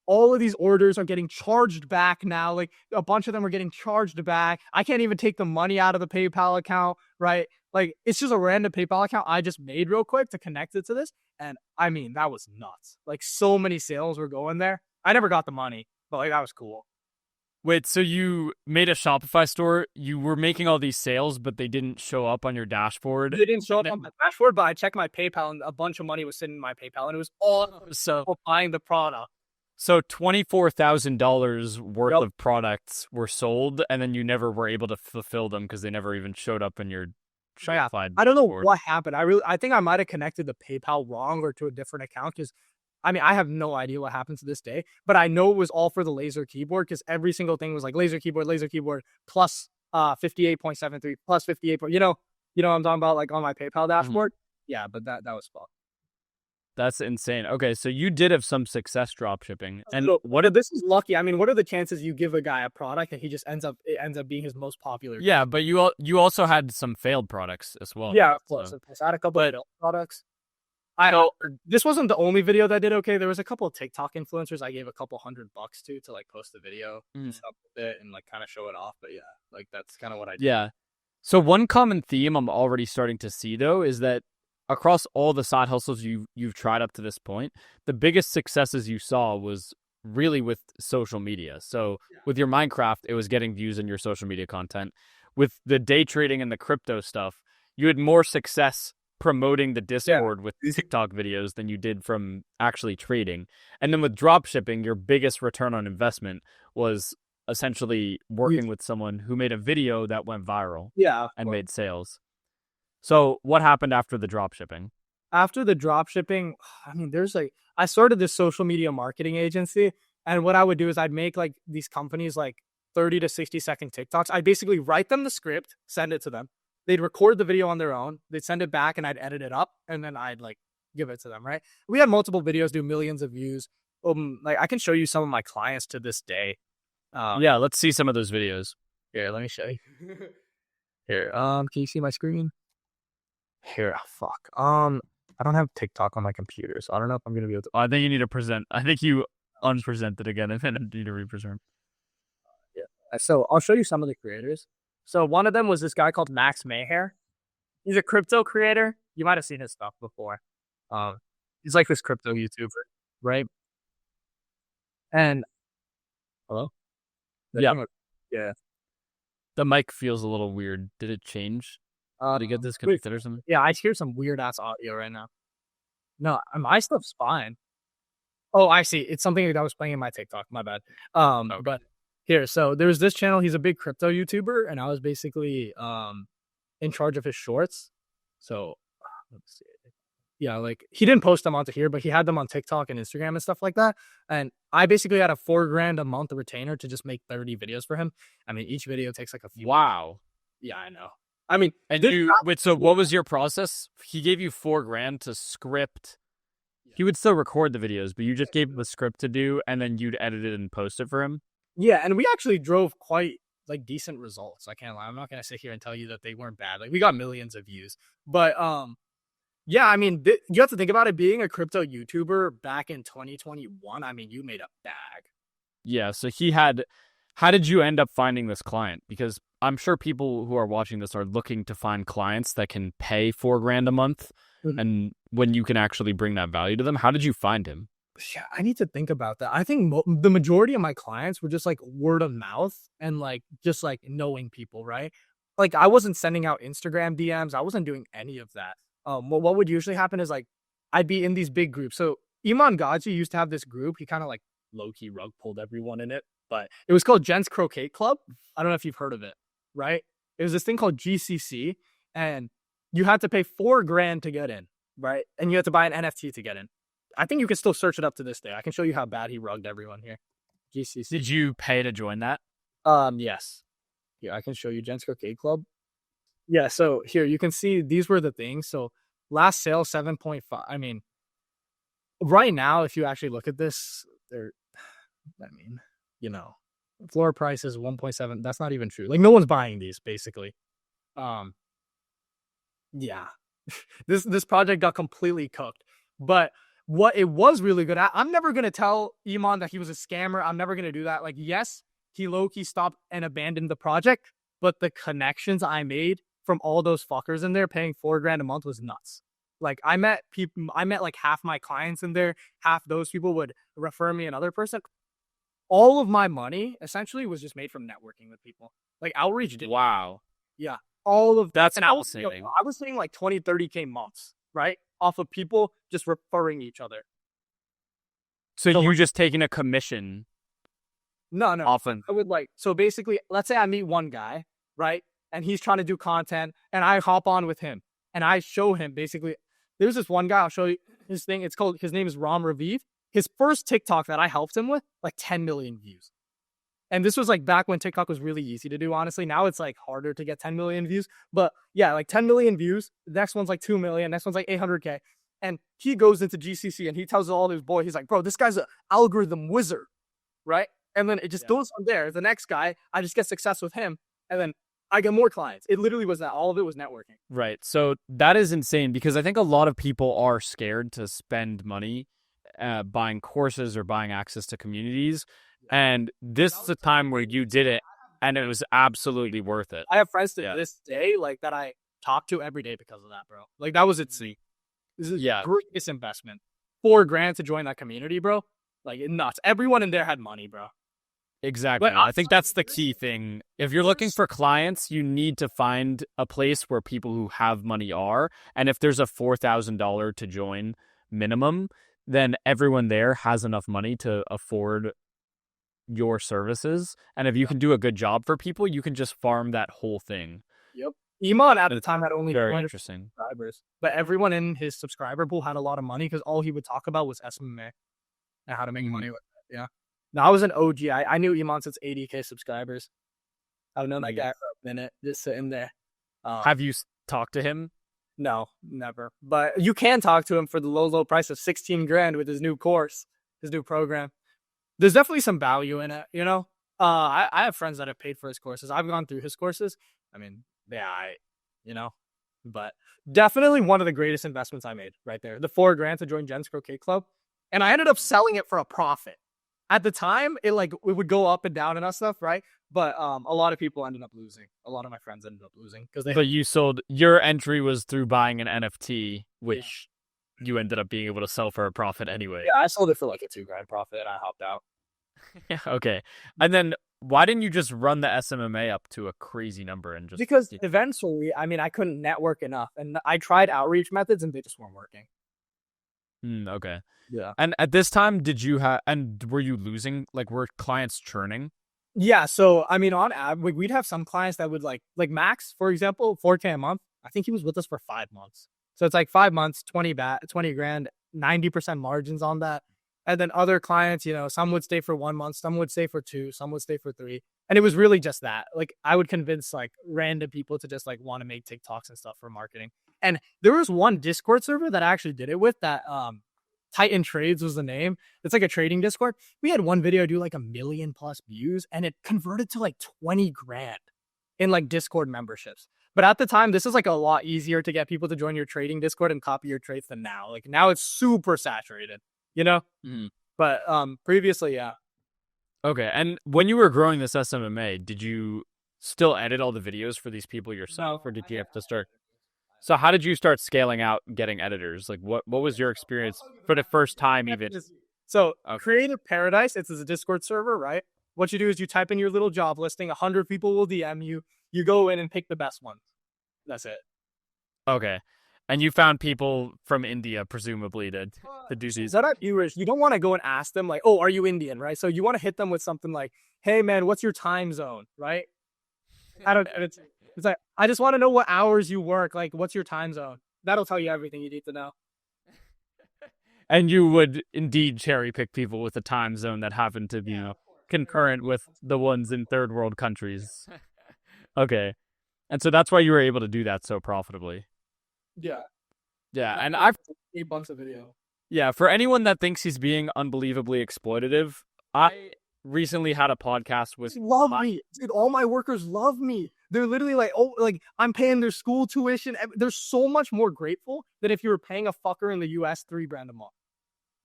Speaker 1: all of these orders are getting charged back now. Like a bunch of them are getting charged back. I can't even take the money out of the PayPal account, right? Like it's just a random PayPal account I just made real quick to connect it to this. And I mean, that was nuts. Like so many sales were going there. I never got the money, but like that was cool.
Speaker 3: Wait, so you made a Shopify store, you were making all these sales, but they didn't show up on your dashboard?
Speaker 1: They didn't show up on my dashboard, but I checked my PayPal and a bunch of money was sitting in my PayPal and it was all so buying the product.
Speaker 3: So $24,000 worth of products were sold, and then you never were able to fulfill them because they never even showed up in your Shopify.
Speaker 1: I don't know what happened. I think I might have connected the PayPal wrong or to a different account because I mean, I have no idea what happened to this day, but I know it was all for the laser keyboard because every single thing was like laser keyboard plus 58.73 plus 58. You know what I'm talking about, like on my PayPal dashboard. Yeah, but that was fun.
Speaker 3: That's insane. Okay, so you did have some success drop shipping, and
Speaker 1: this is lucky. I mean, what are the chances you give a guy a product and he just ends up being his most popular?
Speaker 3: Yeah, but you also had some failed products as well.
Speaker 1: Yeah, of course. So I had a couple of failed products. This wasn't the only video that did okay. There was a couple of TikTok influencers I gave a couple $100 to like post the video and stuff with it and like kind of show it off. But yeah, like that's kind of what I did.
Speaker 3: Yeah. So one common theme I'm already starting to see though is that across all the side hustles you've tried up to this point, the biggest successes you saw was really with social media. So with your Minecraft, it was getting views in your social media content. With the day trading and the crypto stuff, you had more success promoting the Discord with TikTok videos than you did from actually trading. And then with drop shipping, your biggest return on investment was essentially working with someone who made a video that went viral
Speaker 1: Yeah.
Speaker 3: and made sales. So what happened after the drop shipping?
Speaker 1: After the drop shipping, I mean, I started this social media marketing agency. And what I would do is I'd make like these companies like 30 to 60-second TikToks. I'd basically write them the script, send it to them. They'd record the video on their own. They'd send it back and I'd edit it up. And then I'd like give it to them, right? We had multiple videos do millions of views. Like I can show you some of my clients to this day.
Speaker 3: Yeah, let's see some of those videos.
Speaker 1: Here, let me show you. Here, can you see my screen? Here, fuck. I don't have TikTok on my computer, so I don't know if I'm gonna be able to.
Speaker 3: I think you need to present. I think you unpresented again and then need to represent.
Speaker 1: Yeah. So I'll show you some of the creators. So one of them was this guy called Max Mayhair. He's a crypto creator. You might have seen his stuff before. He's like this crypto YouTuber, right? And hello?
Speaker 3: Yeah.
Speaker 1: Yeah.
Speaker 3: The mic feels a little weird. Did it change? Did you get disconnected or something?
Speaker 1: Yeah, I hear some weird ass audio right now. No, my stuff's fine. Oh, I see. It's something that I was playing in my TikTok. My bad.
Speaker 3: Okay.
Speaker 1: But here, so there's this channel. He's a big crypto YouTuber, and I was basically in charge of his shorts. So let's see. Yeah, like he didn't post them onto here, but he had them on TikTok and Instagram and stuff like that. And I basically had a $4,000 a month retainer to just make 30 videos for him. I mean, each video takes like a few.
Speaker 3: Wow.
Speaker 1: Yeah, I know. I mean,
Speaker 3: and so what was your process? He gave you $4,000 to script. He would still record the videos, but you just gave him a script to do, and then you'd edit it and post it for him.
Speaker 1: Yeah, and we actually drove quite like decent results. I can't lie. I'm not gonna sit here and tell you that they weren't bad. Like we got millions of views, but yeah, I mean, you have to think about it. Being a crypto YouTuber back in 2021, I mean, you made a bag.
Speaker 3: Yeah, so how did you end up finding this client? Because I'm sure people who are watching this are looking to find clients that can pay $4,000 a month, and when you can actually bring that value to them. How did you find him?
Speaker 1: Yeah, I need to think about that. I think the majority of my clients were just like word of mouth and like just like knowing people, right? Like I wasn't sending out Instagram DMs. I wasn't doing any of that. What would usually happen is like I'd be in these big groups. So Iman Gaji used to have this group. He kind of like low-key rug pulled everyone in it, but it was called Gents Croquet Club. I don't know if you've heard of it, right? It was this thing called GCC, and you had to pay $4,000 to get in, right? And you had to buy an NFT to get in. I think you can still search it up to this day. I can show you how bad he rugged everyone here. GCC.
Speaker 3: Did you pay to join that?
Speaker 1: Yes. Here, I can show you Gents Croquet Club. Yeah, so here you can see these were the things. So last sale 7.5. I mean, right now, if you actually look at this, floor price is 1.7. That's not even true. Like no one's buying these basically. Yeah. This project got completely cooked. But what it was really good at, I'm never gonna tell Iman that he was a scammer. I'm never gonna do that. Like, yes, he low-key stopped and abandoned the project, but the connections I made from all those fuckers in there paying $4,000 a month was nuts. Like I met like half my clients in there, half those people would refer me another person. All of my money essentially was just made from networking with people. Like outreach did.
Speaker 3: Wow.
Speaker 1: Yeah. All of
Speaker 3: that's
Speaker 1: fascinating. I was seeing like 20, 30K months, right? Off of people just referring each other.
Speaker 3: So you're just taking a commission?
Speaker 1: No.
Speaker 3: Often.
Speaker 1: I would so basically, let's say I meet one guy, right? And he's trying to do content and I hop on with him and I show him basically, there's this one guy, I'll show you his thing. His name is Ram Raviv. His first TikTok that I helped him with, like 10 million views. And this was like back when TikTok was really easy to do, honestly. Now it's like harder to get 10 million views. But yeah, like 10 million views. The next one's like 2 million. Next one's like 800K. And he goes into GCC and he tells all his boys, he's like, bro, this guy's an algorithm wizard, right? And then it just goes from there. The next guy, I just get success with him. And then I get more clients. It literally was that. All of it was networking.
Speaker 3: Right. So that is insane because I think a lot of people are scared to spend money buying courses or buying access to communities. And this is a time where you did it and it was absolutely worth it.
Speaker 1: I have friends to this day like that I talk to every day because of that, bro. Like that was it. See, this is greatest investment. $4,000 to join that community, bro. Like nuts. Everyone in there had money, bro.
Speaker 3: Exactly. But I think that's the key thing. If you're looking for clients, you need to find a place where people who have money are. And if there's a $4,000 to join minimum, then everyone there has enough money to afford your services, and if you can do a good job for people, you can just farm that whole thing.
Speaker 1: Yep. Iman at the time had only
Speaker 3: Very
Speaker 1: 400
Speaker 3: interesting.
Speaker 1: subscribers, but everyone in his subscriber pool had a lot of money because all he would talk about was SMMA and how to make money with it. Yeah. No, I was an OG. I knew Iman since 80K subscribers. I've known that guy for a minute, just sitting there.
Speaker 3: Have you talked to him?
Speaker 1: No, never. But you can talk to him for the low price of 16 grand with his new course, his new program. There's definitely some value in it, you know? I have friends that have paid for his courses. I've gone through his courses. I mean, you know, but definitely one of the greatest investments I made right there. The $4 grand to join Jen's Croquet Club. And I ended up selling it for a profit. At the time, it would go up and down and stuff, right? But a lot of people ended up losing. A lot of my friends ended up losing because they.
Speaker 3: But you sold, your entry was through buying an NFT, which you ended up being able to sell for a profit anyway.
Speaker 1: Yeah, I sold it for like a $2 grand profit and I hopped out.
Speaker 3: Yeah, okay. And then why didn't you just run the SMMA up to a crazy number and just?
Speaker 1: Because eventually, I mean, I couldn't network enough, and I tried outreach methods and they just weren't working.
Speaker 3: Okay.
Speaker 1: Yeah.
Speaker 3: And at this time, were you losing, like, were clients churning?
Speaker 1: Yeah, so I mean, on average, we'd have some clients that would like Max, for example, 4K a month. I think he was with us for 5 months. So it's like 5 months, 20 grand, 90% margins on that. And then other clients, you know, some would stay for 1 month, some would stay for 2, some would stay for 3. And it was really just that. Like, I would convince like random people to just like want to make TikToks and stuff for marketing. And there was one Discord server that I actually did it with that Titan Trades was the name. It's like a trading Discord. We had one video do like 1 million+ views and it converted to like 20 grand in like Discord memberships. But at the time, this is like a lot easier to get people to join your trading Discord and copy your trades than now. Like now it's super saturated, you know? But previously, yeah.
Speaker 3: Okay. And when you were growing this SMMA, did you still edit all the videos for these people yourself, or did you have to start? So how did you start scaling out, getting editors? Like, what was your experience for the first time even?
Speaker 1: So Creative Paradise, it's a Discord server, right? What you do is you type in your little job listing, 100 people will DM you. You go in and pick the best ones. That's it.
Speaker 3: Okay. And you found people from India, presumably, to do these.
Speaker 1: That are viewers, you don't want to go and ask them like, oh, are you Indian, right? So you want to hit them with something like, hey, man, what's your time zone, right? It's like, I just want to know what hours you work. Like, what's your time zone? That'll tell you everything you need to know.
Speaker 3: And you would indeed cherry pick people with a time zone that happened to be concurrent with the ones in third world countries. Okay. And so that's why you were able to do that so profitably.
Speaker 1: Yeah.
Speaker 3: Yeah. And I've
Speaker 1: $8 a video.
Speaker 3: Yeah. For anyone that thinks he's being unbelievably exploitative, I recently had a podcast with.
Speaker 1: Love me. Dude, all my workers love me. They're literally like, oh, like I'm paying their school tuition. They're so much more grateful than if you were paying a fucker in the US $3 a month.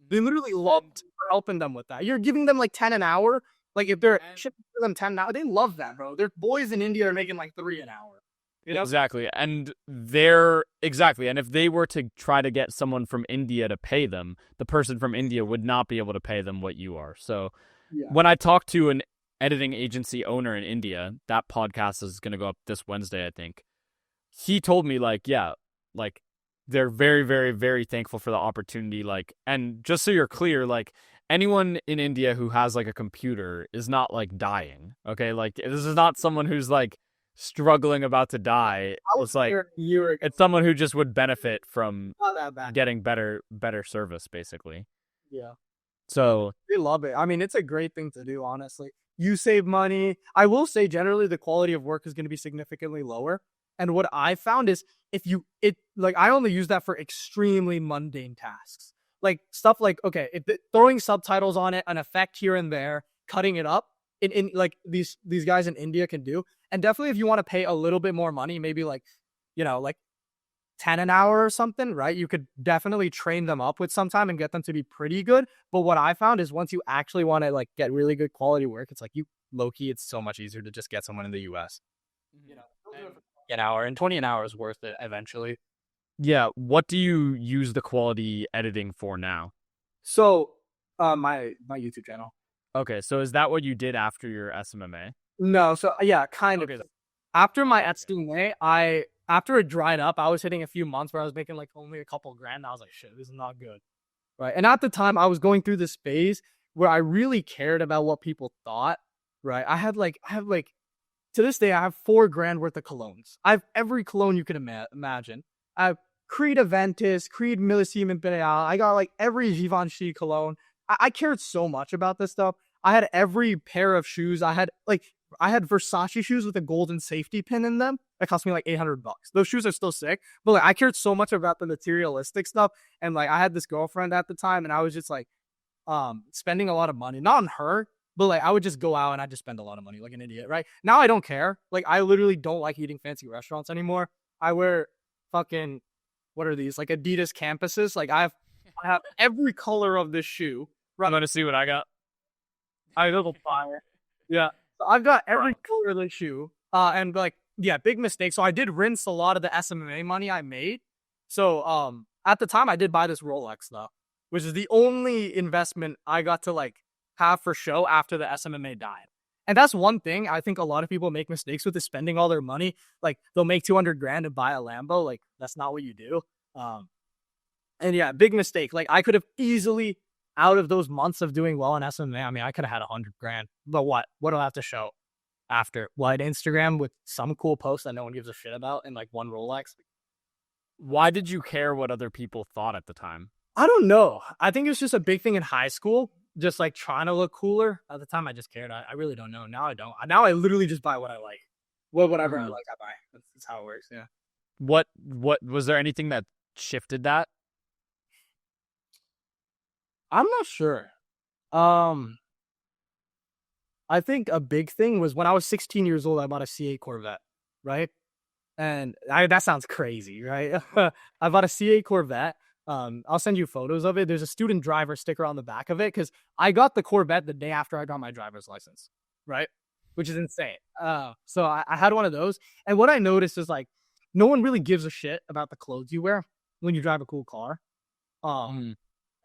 Speaker 1: They literally loved helping them with that. You're giving them like 10 an hour. Like if they're shipping for them 10 an hour, they love that, bro. Their boys in India are making like 3 an hour. You know?
Speaker 3: Exactly. And if they were to try to get someone from India to pay them, the person from India would not be able to pay them what you are. So when I talked to an editing agency owner in India, that podcast is going to go up this Wednesday, I think. He told me they're very, very, very thankful for the opportunity. Like, and just so you're clear, like anyone in India who has like a computer is not like dying. Okay. Like this is not someone who's like struggling about to die. It's like it's someone who just would benefit from getting better service, basically.
Speaker 1: Yeah.
Speaker 3: So
Speaker 1: they love it. I mean, it's a great thing to do, honestly. You save money. I will say generally the quality of work is going to be significantly lower. And what I found is I only use that for extremely mundane tasks. Like stuff like, okay, throwing subtitles on it, an effect here and there, cutting it up in like these guys in India can do. And definitely if you want to pay a little bit more money, maybe like 10 an hour or something, right? You could definitely train them up with some time and get them to be pretty good. But what I found is once you actually want to like get really good quality work, it's like low-key, it's so much easier to just get someone in the US. An hour and 20 an hour is worth it eventually.
Speaker 3: Yeah. What do you use the quality editing for now?
Speaker 1: So my YouTube channel.
Speaker 3: Okay. So is that what you did after your SMMA?
Speaker 1: No. So yeah, kind of. After my SMMA, after it dried up, I was hitting a few months where I was making like only a couple grand. I was like, shit, this is not good. Right. And at the time I was going through this phase where I really cared about what people thought, right? I have like to this day I have $4,000 worth of colognes. I have every cologne you could imagine. I have Creed Aventus, Creed Millésime Imperial. I got like every Givenchy cologne. I cared so much about this stuff. I had every pair of shoes. I had Versace shoes with a golden safety pin in them. That cost me like $800. Those shoes are still sick, but like I cared so much about the materialistic stuff. And like I had this girlfriend at the time, and I was just like spending a lot of money, not on her, but like I would just go out and I just spend a lot of money like an idiot, right? Now I don't care. Like I literally don't like eating fancy restaurants anymore. I wear fucking, what are these? Like Adidas campuses. Like I have every color of this shoe.
Speaker 3: I'm gonna see what I got.
Speaker 1: I little fire. Yeah. So I've got every color of the shoe. And like, yeah, big mistake. So I did rinse a lot of the SMMA money I made. So at the time I did buy this Rolex though, which is the only investment I got to like have for show after the SMMA died. And that's one thing I think a lot of people make mistakes with, is spending all their money. Like they'll make $200,000 to buy a Lambo. Like that's not what you do. And yeah, big mistake. Like I could have easily, out of those months of doing well in SMMA, I mean, I could have had $100,000. But what do I have to show after? What, Instagram with some cool post that no one gives a shit about and like one Rolex?
Speaker 3: Why did you care what other people thought at the time?
Speaker 1: I don't know. I think it was just a big thing in high school, just like trying to look cooler. At the time, I just cared. I really don't know. Now I don't. Now I literally just buy what I like. Whatever I like, I buy. That's how it works. Yeah.
Speaker 3: What was there anything that shifted that?
Speaker 1: I'm not sure. I think a big thing was when I was 16 years old, I bought a C8 Corvette, right? And that sounds crazy, right? I bought a C8 Corvette. I'll send you photos of it. There's a student driver sticker on the back of it because I got the Corvette the day after I got my driver's license, right? Which is insane. So I had one of those. And what I noticed is like, no one really gives a shit about the clothes you wear when you drive a cool car.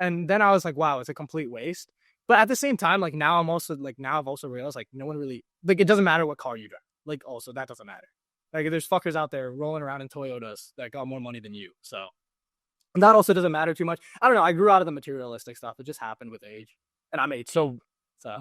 Speaker 1: And then I was like, wow, it's a complete waste. But at the same time, like now I've also realized like no one really, like it doesn't matter what car you drive. Like also that doesn't matter. Like there's fuckers out there rolling around in Toyotas that got more money than you. So that also doesn't matter too much. I don't know. I grew out of the materialistic stuff. It just happened with age. And I'm 18.
Speaker 3: So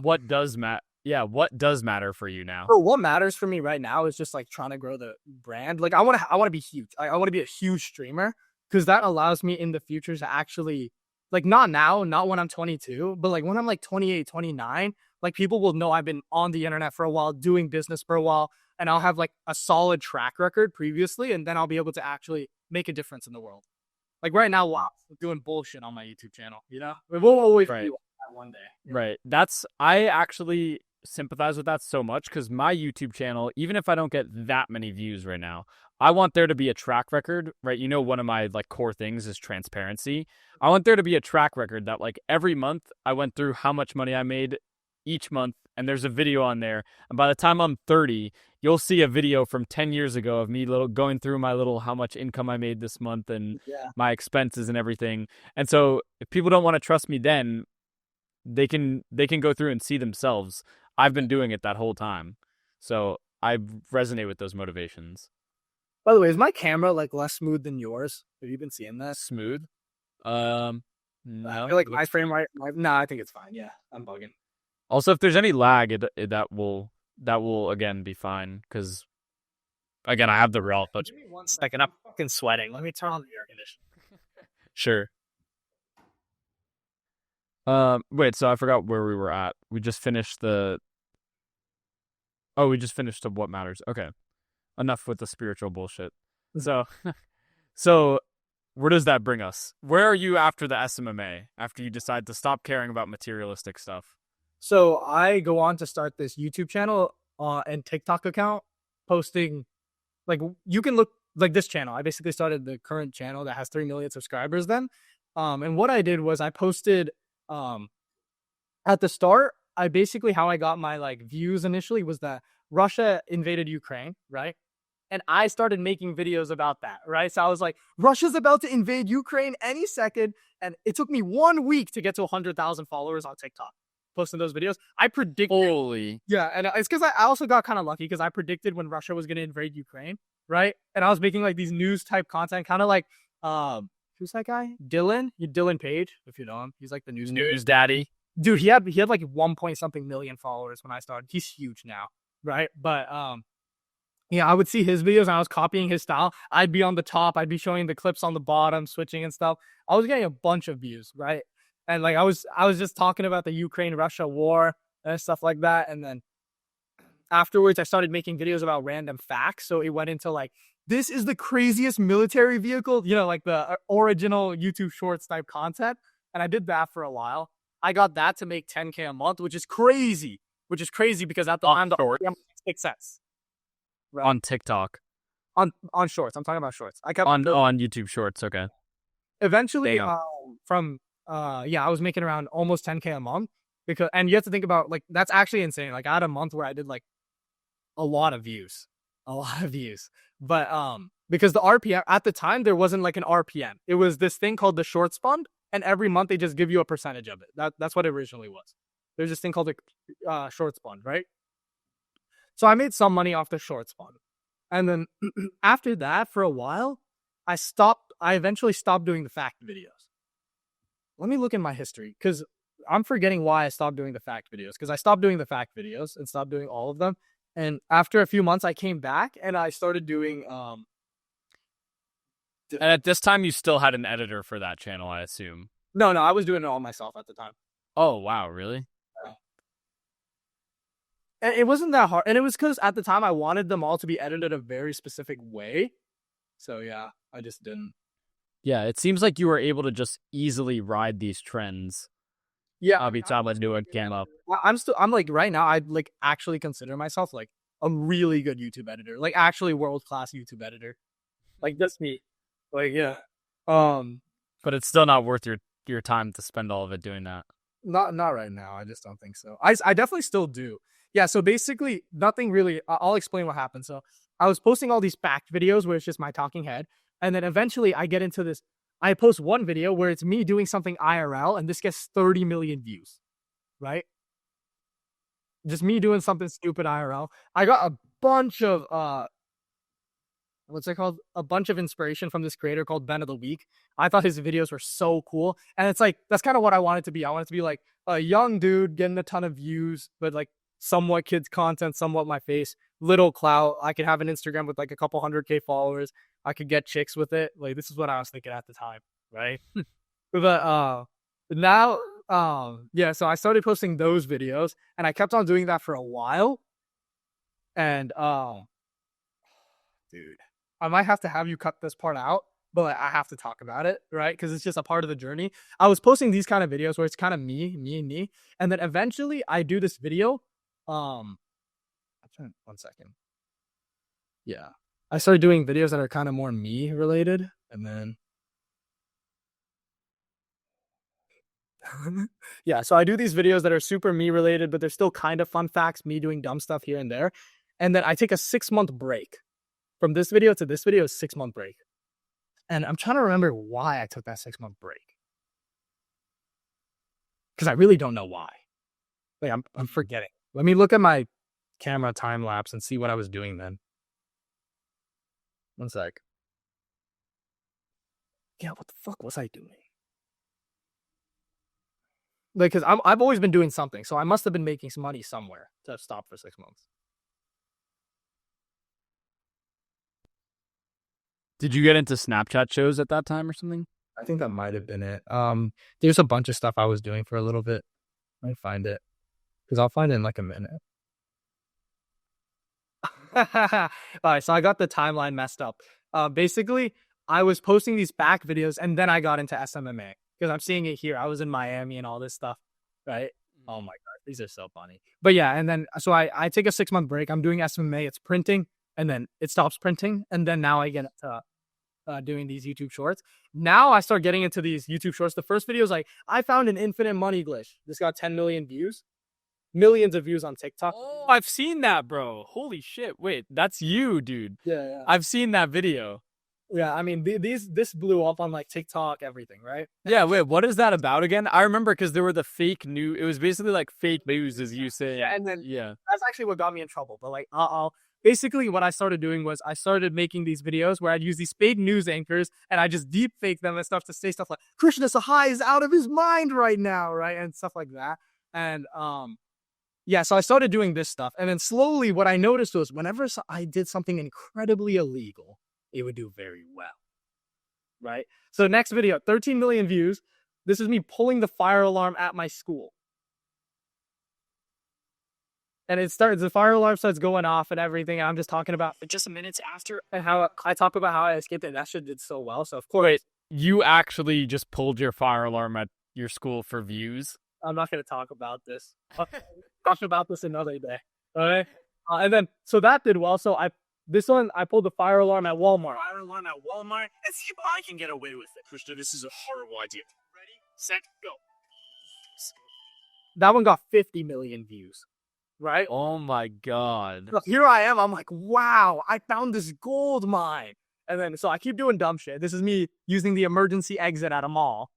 Speaker 3: what does matter? Yeah, what does matter for you now?
Speaker 1: So what matters for me right now is just like trying to grow the brand. Like I want to be huge. I want to be a huge streamer because that allows me in the future to actually, like not now, not when I'm 22, but like when I'm like 28, 29, like people will know I've been on the internet for a while, doing business for a while, and I'll have like a solid track record previously, and then I'll be able to actually make a difference in the world. Like right now, wow, I'm doing bullshit on my YouTube channel, you know? We'll always be like that one day.
Speaker 3: Right. I actually sympathize with that so much because my YouTube channel, even if I don't get that many views right now, I want there to be a track record, right? You know, one of my like core things is transparency. I want there to be a track record that like every month I went through how much money I made each month, and there's a video on there. And by the time I'm 30, you'll see a video from 10 years ago of me going through my little how much income I made this month and my expenses and everything. And so if people don't want to trust me then, they can go through and see themselves. I've been doing it that whole time. So I resonate with those motivations.
Speaker 1: By the way, is my camera like less smooth than yours? Have you been seeing that?
Speaker 3: Smooth?
Speaker 1: No. I feel like my frame rate. No, I think it's fine. Yeah, I'm bugging.
Speaker 3: Also, if there's any lag, that will again be fine because again I have the raw footage.
Speaker 1: Give me 1 second. I'm fucking sweating. Let me turn on the air conditioner.
Speaker 3: Sure. Wait. So I forgot where we were at. We just finished the what matters. Okay. Enough with the spiritual bullshit. So where does that bring us? Where are you after the SMMA? After you decide to stop caring about materialistic stuff?
Speaker 1: So I go on to start this YouTube channel and TikTok account, posting like you can look like this channel. I basically started the current channel that has 3 million subscribers then. And what I did was I posted at the start, I basically how I got my like views initially was that Russia invaded Ukraine, right? And I started making videos about that, right? So I was like, Russia's about to invade Ukraine any second. And it took me 1 week to get to 100,000 followers on TikTok, posting those videos. I predicted.
Speaker 3: Holy.
Speaker 1: Yeah. And it's because I also got kind of lucky because I predicted when Russia was going to invade Ukraine, right? And I was making like these news type content, kind of like, who's that guy? Dylan Page, if you know him. He's like the news
Speaker 3: daddy.
Speaker 1: Dude, he had like 1 point something million followers when I started. He's huge now, right? But yeah, I would see his videos and I was copying his style. I'd be on the top, I'd be showing the clips on the bottom, switching and stuff. I was getting a bunch of views, right? And like I was just talking about the Ukraine-Russia war and stuff like that. And then afterwards I started making videos about random facts. So it went into like, this is the craziest military vehicle, you know, like the original YouTube Shorts type content. And I did that for a while. I got that to make 10K a month, which is crazy because at the time the
Speaker 3: Shorts?
Speaker 1: RPM was 6 cents. Right.
Speaker 3: On TikTok.
Speaker 1: On Shorts. I'm talking about Shorts. I kept
Speaker 3: On YouTube Shorts, okay.
Speaker 1: eventually
Speaker 3: Damn.
Speaker 1: I was making around almost 10K a month and you have to think about like that's actually insane. Like I had a month where I did like a lot of views. But because the RPM at the time there wasn't like an RPM. It was this thing called the Shorts Fund, and every month they just give you a percentage of it. That's what it originally was. There's this thing called the Shorts Fund, right? So I made some money off the Shorts Fund. And then after that, for a while, I eventually stopped doing the fact videos. Let me look in my history, because I'm forgetting why I stopped doing the fact videos. Because I stopped doing the fact videos and stopped doing all of them. And after a few months, I came back and I started doing...
Speaker 3: And at this time, you still had an editor for that channel, I assume.
Speaker 1: No, I was doing it all myself at the time.
Speaker 3: Oh, wow, really?
Speaker 1: And it wasn't that hard. And it was because at the time I wanted them all to be edited a very specific way. So yeah, I just didn't.
Speaker 3: Yeah, it seems like you were able to just easily ride these trends.
Speaker 1: Yeah.
Speaker 3: Every time a new one came up.
Speaker 1: I'm like right now, I'd like actually consider myself like a really good YouTube editor. Like actually world-class YouTube editor. Like that's me. Like, yeah.
Speaker 3: But it's still not worth your time to spend all of it doing that.
Speaker 1: Not right now. I just don't think so. I definitely still do. Yeah, so basically, nothing really... I'll explain what happened. So, I was posting all these fact videos where it's just my talking head, and then eventually I get into this... I post one video where it's me doing something IRL, and this gets 30 million views, right? Just me doing something stupid IRL. I got a bunch of... what's it called? A bunch of inspiration from this creator called Ben of the Week. I thought his videos were so cool, and it's like, that's kind of what I want it to be. I want it to be like a young dude getting a ton of views, but like somewhat kids content, somewhat my face, little clout. I could have an Instagram with like a couple 100K followers. I could get chicks with it. Like, this is what I was thinking at the time, right? But now, yeah, so I started posting those videos, and I kept on doing that for a while. And dude, I might have to have you cut this part out, but like, I have to talk about it, right? Because it's just a part of the journey. I was posting these kind of videos where it's kind of me, and then eventually I do this video. One second. Yeah, I started doing videos that are kind of more me related, and then yeah, so I do these videos that are super me related, but they're still kind of fun facts, me doing dumb stuff here and there, and then I take a 6-month break. From this video to this video is 6-month break. And I'm trying to remember why I took that 6-month break. Because I really don't know why. Like, I'm forgetting. Let me look at my camera time lapse and see what I was doing then. One sec. Yeah, what the fuck was I doing? Like, because I've always been doing something, so I must have been making some money somewhere to stop for 6 months.
Speaker 3: Did you get into Snapchat shows at that time or something?
Speaker 1: I think that might have been it. There's a bunch of stuff I was doing for a little bit. Let me find it. Because I'll find it in like a minute. Alright, so I got the timeline messed up. Basically, I was posting these back videos and then I got into SMMA. Because I'm seeing it here. I was in Miami and all this stuff. Right? Oh my god, these are so funny. But yeah, and then so I take a 6-month break. I'm doing SMMA, it's printing, and then it stops printing, and then now I get doing these YouTube shorts. Now I start getting into these YouTube shorts. The first video is like, I found an infinite money glitch. This got 10 million views. Millions of views on TikTok.
Speaker 3: Oh, I've seen that, bro. Holy shit. Wait, that's you, dude.
Speaker 1: Yeah.
Speaker 3: I've seen that video.
Speaker 1: Yeah, I mean, this blew up on like TikTok, everything, right?
Speaker 3: Yeah, wait, what is that about again? I remember because there were the fake news. It was basically like fake news, as you say.
Speaker 1: Yeah, and then
Speaker 3: yeah,
Speaker 1: that's actually what got me in trouble. But like, I'll basically what I started doing was I started making these videos where I'd use these fake news anchors and I just deep fake them and stuff to say stuff like Krishna Sahai is out of his mind right now, right? And stuff like that. And yeah, so I started doing this stuff. And then slowly what I noticed was whenever I did something incredibly illegal, it would do very well. Right? So next video, 13 million views. This is me pulling the fire alarm at my school. And the fire alarm starts going off and everything. And I'm just talking about just minutes after and how I talk about how I escaped it. That shit did so well. So of course,
Speaker 3: Wait, you actually just pulled your fire alarm at your school for views?
Speaker 1: I'm not going to talk about this. I'll talk about this another day. Okay. And then, so that did well. So I pulled the fire alarm at Walmart.
Speaker 4: Fire alarm at Walmart? Let's see if I can get away with it. Krishna, this is a horrible idea. Ready, set, go.
Speaker 1: That one got 50 million views. Right?
Speaker 3: Oh my God.
Speaker 1: So here I am. I'm like, wow, I found this gold mine. And then, so I keep doing dumb shit. This is me using the emergency exit at a mall.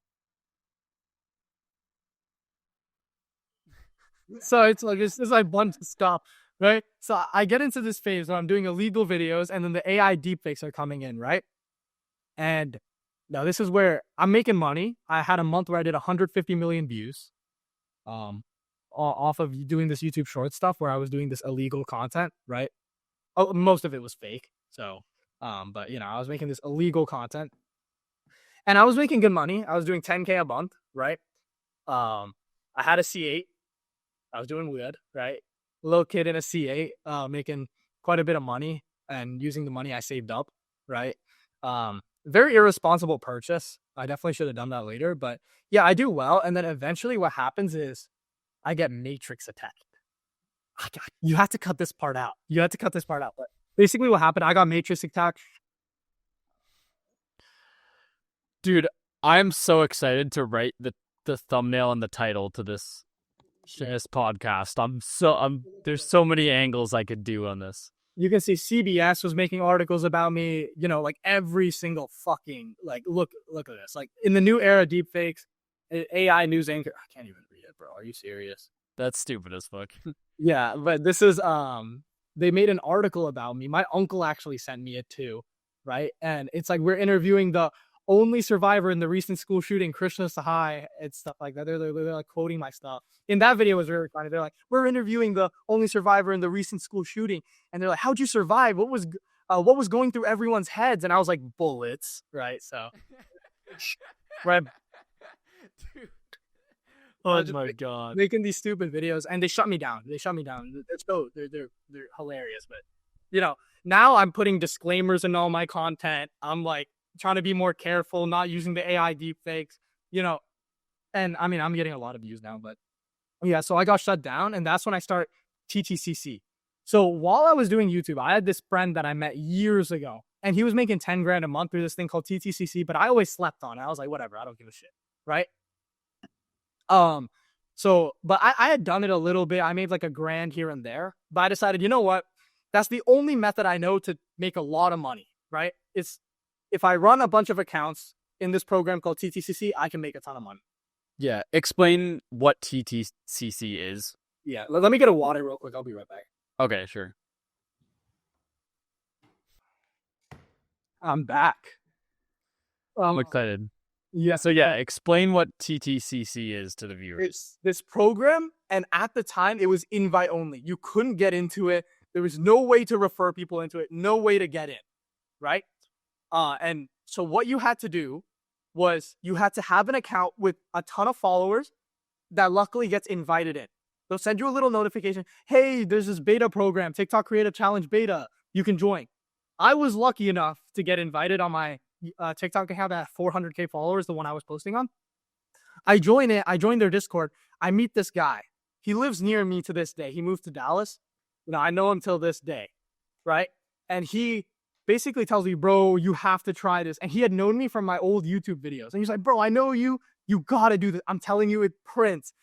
Speaker 1: So it's like bunch of stuff, right? So I get into this phase where I'm doing illegal videos and then the AI deepfakes are coming in, right? And now this is where I'm making money. I had a month where I did 150 million views. Off of doing this YouTube short stuff where I was doing this illegal content, right? Oh, most of it was fake. So, but you know, I was making this illegal content and I was making good money. I was doing 10K a month, right? I had a C8. I was doing good, right? Little kid in a C8, making quite a bit of money and using the money I saved up, right? Very irresponsible purchase. I definitely should have done that later, but yeah, I do well. And then eventually what happens is I get matrix attacked. Oh, God, you have to cut this part out. But basically what happened, I got matrix attacked.
Speaker 3: Dude, I'm so excited to write the thumbnail and the title to this podcast. There's so many angles I could do on this.
Speaker 1: You can see CBS was making articles about me, you know, like every single fucking, like, look at this. Like in the new era, deepfakes, AI news anchor. I can't even read it, bro. Are you serious?
Speaker 3: That's stupid as fuck.
Speaker 1: Yeah, but this is, they made an article about me. My uncle actually sent me it too, right? And it's like, we're interviewing the only survivor in the recent school shooting, Krishna Sahai, and stuff like that. They're like quoting my stuff. In that video was very funny. They're like, we're interviewing the only survivor in the recent school shooting. And they're like, how'd you survive? What was going through everyone's heads? And I was like, bullets, right? So, right.
Speaker 3: Dude. Oh my God.
Speaker 1: Making these stupid videos and they shut me down. They're hilarious. But, you know, now I'm putting disclaimers in all my content. I'm like, trying to be more careful, not using the AI deepfakes, you know, and I mean, I'm getting a lot of views now, but yeah, so I got shut down and that's when I start TTCC. So while I was doing YouTube, I had this friend that I met years ago and he was making 10 grand a month through this thing called TTCC, but I always slept on it. I was like, whatever, I don't give a shit. Right. But I had done it a little bit. I made like $1,000 here and there, but I decided, you know what? That's the only method I know to make a lot of money, right? If I run a bunch of accounts in this program called TTCC, I can make a ton of money.
Speaker 3: Yeah. Explain what TTCC is.
Speaker 1: Yeah. Let me get a water real quick. I'll be right back.
Speaker 3: Okay, sure.
Speaker 1: I'm back.
Speaker 3: I'm excited.
Speaker 1: Yeah.
Speaker 3: So yeah, explain what TTCC is to the viewers.
Speaker 1: It's this program, and at the time, it was invite only. You couldn't get into it. There was no way to refer people into it. No way to get in, right? And so what you had to do was you had to have an account with a ton of followers that luckily gets invited in. They'll send you a little notification. Hey, there's this beta program, TikTok Creative Challenge beta. You can join. I was lucky enough to get invited on my TikTok account that had 400K followers, the one I was posting on. I join it. I joined their Discord. I meet this guy. He lives near me to this day. He moved to Dallas. You know, I know him till this day, right? And he basically tells me, bro, you have to try this. And he had known me from my old YouTube videos. And he's like, bro, I know you. You got to do this. I'm telling you, it prints.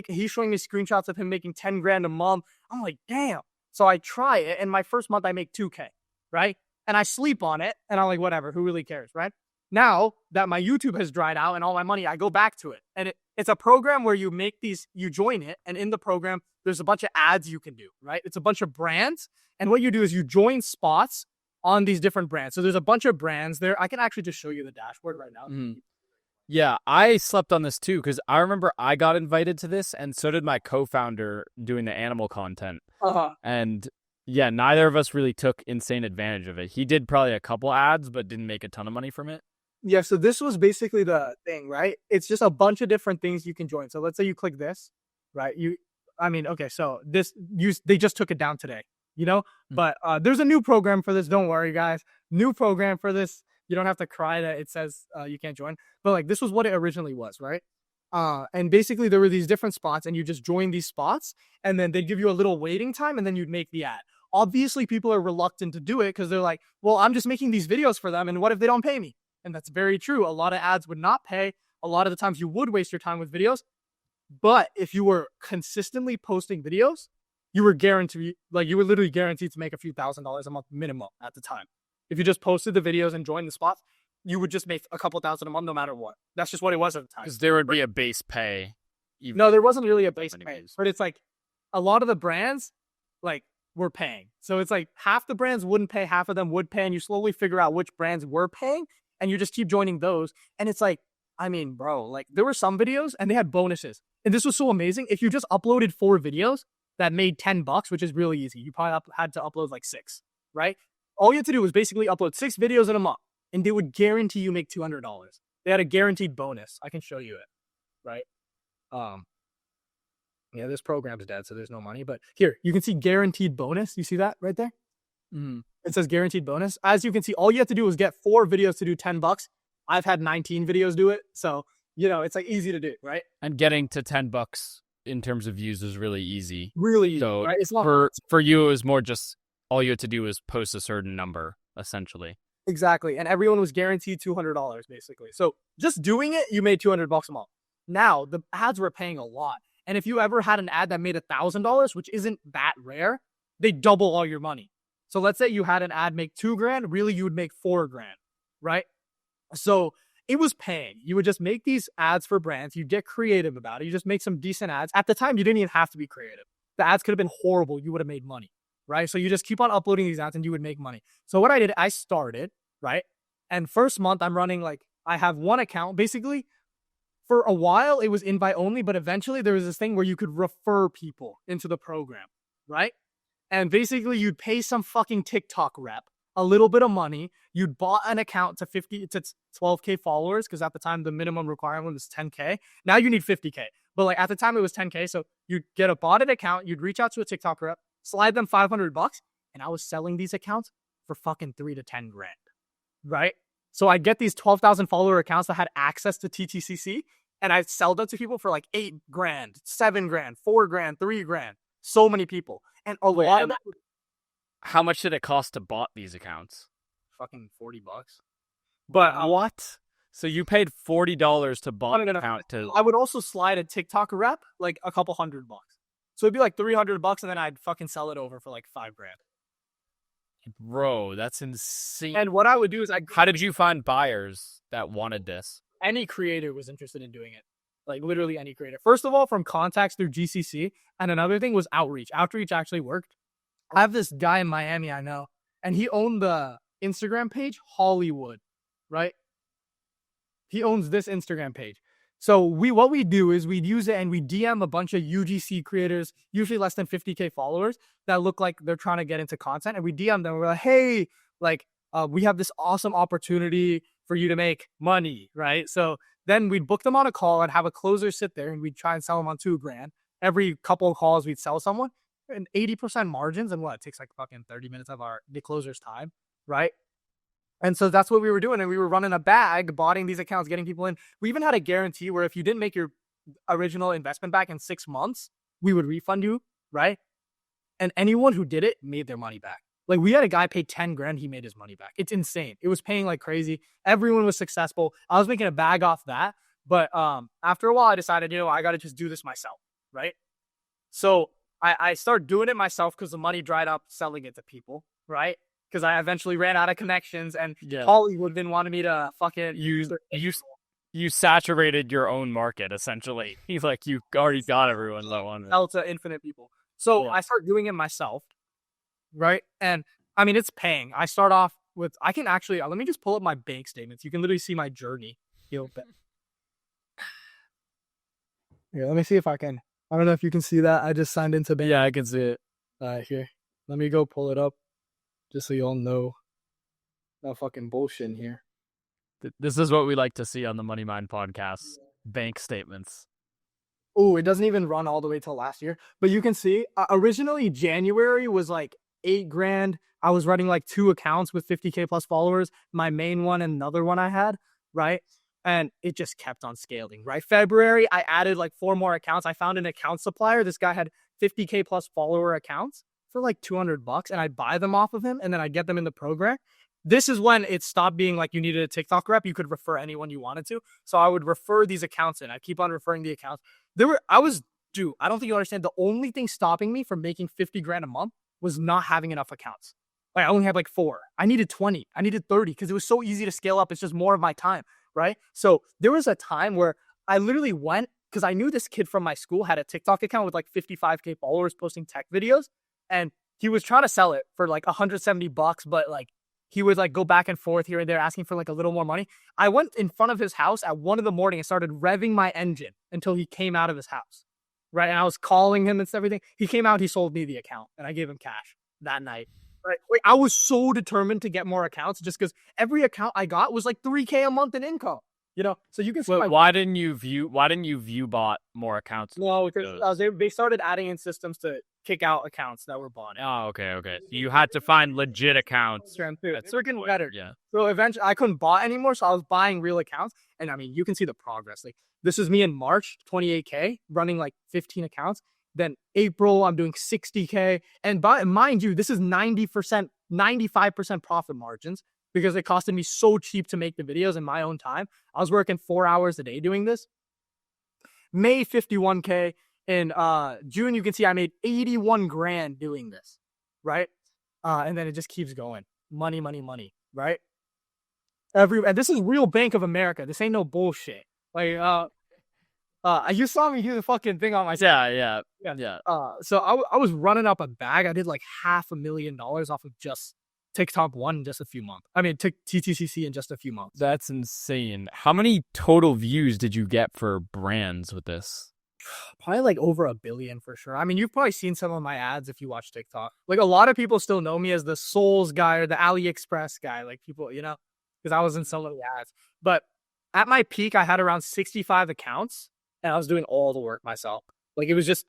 Speaker 1: He's showing me screenshots of him making 10 grand a month. I'm like, damn. So I try it. And my first month, I make 2K, right? And I sleep on it. And I'm like, whatever, who really cares, right? Now that my YouTube has dried out and all my money, I go back to it. And It's a program where you join it, and in the program, there's a bunch of ads you can do, right? It's a bunch of brands, and what you do is you join spots on these different brands. So there's a bunch of brands there. I can actually just show you the dashboard right now.
Speaker 3: Mhm. Yeah, I slept on this too because I remember I got invited to this, and so did my co-founder doing the animal content. And yeah, neither of us really took insane advantage of it. He did probably a couple ads, but didn't make a ton of money from it.
Speaker 1: Yeah, so this was basically the thing, right? It's just a bunch of different things you can join. So let's say you click this, right? So they just took it down today, But there's a new program for this. Don't worry, guys. New program for this. You don't have to cry that it says you can't join. But like this was what it originally was, right? And basically there were these different spots, and you just join these spots, and then they'd give you a little waiting time, and then you'd make the ad. Obviously, people are reluctant to do it because they're like, well, I'm just making these videos for them, and what if they don't pay me? And that's very true. A lot of ads would not pay. A lot of the times you would waste your time with videos. But if you were consistently posting videos, you were literally guaranteed to make a few $1,000s a month minimum at the time. If you just posted the videos and joined the spots, you would just make a couple $1,000 a month no matter what. That's just what it was at the time.
Speaker 3: Because there would be a base pay.
Speaker 1: No, there wasn't really a base pay.
Speaker 3: views.
Speaker 1: But it's like a lot of the brands were paying. So it's like half the brands wouldn't pay, half of them would pay, and you slowly figure out which brands were paying, and you just keep joining those. And it's like, bro, there were some videos and they had bonuses. And this was so amazing. If you just uploaded 4 videos that made $10, which is really easy, you probably had to upload 6, right? All you had to do was basically upload 6 videos in a month, and they would guarantee you make $200. They had a guaranteed bonus. I can show you it, right? Yeah, this program's dead, so there's no money. But here, you can see guaranteed bonus. You see that right there?
Speaker 3: Mm-hmm.
Speaker 1: It says guaranteed bonus. As you can see, all you have to do is get 4 videos to do $10. I've had 19 videos do it. So, it's easy to do, right?
Speaker 3: And getting to $10 in terms of views is really easy.
Speaker 1: Really easy,
Speaker 3: So
Speaker 1: right? It's not
Speaker 3: for you, it was more just all you had to do was post a certain number, essentially.
Speaker 1: Exactly. And everyone was guaranteed $200, basically. So just doing it, you made $200 a month. Now, the ads were paying a lot. And if you ever had an ad that made $1,000, which isn't that rare, they double all your money. So let's say you had an ad make $2,000, really you would make $4,000, right? So it was paying. You would just make these ads for brands. You get creative about it. You just make some decent ads. At the time, you didn't even have to be creative. The ads could have been horrible. You would have made money, right? So you just keep on uploading these ads and you would make money. So what I did, I started, right? And first month I'm running I have one account. Basically, for a while it was invite only, but eventually there was this thing where you could refer people into the program, right? And basically you'd pay some fucking TikTok rep a little bit of money. You'd bought an account to 12K followers, because at the time the minimum requirement was 10K. Now you need 50K. But at the time it was 10K. So you'd get a bought account, you'd reach out to a TikTok rep, slide them $500, and I was selling these accounts for fucking $3,000 to $10,000, right? So I get these 12,000 follower accounts that had access to TTCC, and I'd sell them to people for $8,000, $7,000, $4,000, $3,000. So many people. And a lot of that.
Speaker 3: How much did it cost to bought these accounts?
Speaker 1: Fucking $40. But
Speaker 3: what? So you paid $40 to bought an account to...
Speaker 1: I would also slide a TikTok rep a couple $100. So it'd be $300, and then I'd fucking sell it over for $5,000.
Speaker 3: Bro, that's insane.
Speaker 1: And what I would do is
Speaker 3: how did you find buyers that wanted this?
Speaker 1: Any creator was interested in doing it. Literally any creator. First of all, from contacts through GCC. And another thing was outreach. Outreach actually worked. I have this guy in Miami I know, and he owned the Instagram page Hollywood, right? He owns this Instagram page. So what we do is we'd use it and we DM a bunch of UGC creators, usually less than 50K followers, that look like they're trying to get into content. And we DM them. We're like, hey, we have this awesome opportunity for you to make money, right? So then we'd book them on a call and have a closer sit there, and we'd try and sell them on $2,000. Every couple of calls, we'd sell someone, and 80% margins. And it takes fucking 30 minutes of the closer's time, right? And so that's what we were doing. And we were running a bag, botting these accounts, getting people in. We even had a guarantee where if you didn't make your original investment back in 6 months, we would refund you, right? And anyone who did it made their money back. We had a guy pay $10,000, he made his money back. It's insane. It was paying like crazy. Everyone was successful. I was making a bag off that. But after a while, I decided, I got to just do this myself, right? So I started doing it myself because the money dried up selling it to people, right? Because I eventually ran out of connections, and Hollywood didn't want me to fucking use.
Speaker 3: You saturated your own market essentially. He's like you already got everyone low on it.
Speaker 1: Sell to infinite people. So
Speaker 3: Yeah.
Speaker 1: I start doing it myself, right? And I mean, it's paying. I start off with, I can actually, let me just pull up my bank statements. You can literally see my journey. Here, let me see if I can. I don't know if you can see that. I just signed into bank.
Speaker 3: Yeah, I can see it.
Speaker 1: Here. Let me go pull it up just so you all know. No fucking bullshit in here.
Speaker 3: This is what we like to see on the Money Mind podcast. Bank statements.
Speaker 1: Oh, it doesn't even run all the way till last year. But you can see, originally January was like $8,000. I was running like 2 accounts with 50K plus followers. My main one and another one I had, right? And it just kept on scaling, right? February, I added like 4 more accounts. I found an account supplier. This guy had 50K plus follower accounts for like $200, and I'd buy them off of him, and then I'd get them in the program. This is when it stopped being like you needed a TikTok rep. You could refer anyone you wanted to. So I would refer these accounts in. I'd keep on referring the accounts. I don't think you understand. The only thing stopping me from making 50 grand a month was not having enough accounts. Like I only had like 4. I needed 20. I needed 30 because it was so easy to scale up. It's just more of my time, right? So there was a time where I literally went, because I knew this kid from my school had a TikTok account with like 55K followers posting tech videos. And he was trying to sell it for like $170, but like he would like go back and forth here and there asking for like a little more money. I went in front of his house at 1 a.m. and started revving my engine until he came out of his house, right? And I was calling him and everything. He came out, he sold me the account, and I gave him cash that night. Right? Like, I was so determined to get more accounts just because every account I got was like $3K a month in income. You know, so you can see.
Speaker 3: Why didn't you view bot more accounts?
Speaker 1: No, because they started adding in systems to kick out accounts that were bought.
Speaker 3: Oh, okay. You had to find legit accounts.
Speaker 1: It's freaking better.
Speaker 3: Yeah.
Speaker 1: So eventually, I couldn't buy anymore, so I was buying real accounts, and I mean, you can see the progress. Like this is me in March, 28K, running like 15 accounts. Then April, I'm doing 60K, and mind you, this is 90%, 95% profit margins, because it costed me so cheap to make the videos in my own time. I was working 4 hours a day doing this. May, 51K. In June, you can see I made 81 grand doing this, right? And then it just keeps going. Money, right? And this is real Bank of America. This ain't no bullshit. Like, you saw me do the fucking thing on my
Speaker 3: Yeah.
Speaker 1: So I was running up a bag. I did like $500,000 off of just TikTok one in just a few months. I mean, TTCC in just a few months.
Speaker 3: That's insane. How many total views did you get for brands with this?
Speaker 1: Probably like over 1 billion for sure. I mean, you've probably seen some of my ads if you watch TikTok. Like a lot of people still know me as the Souls guy or the AliExpress guy. Like people, you know, because I was in some of the ads. But at my peak, I had around 65 accounts, and I was doing all the work myself. Like it was just.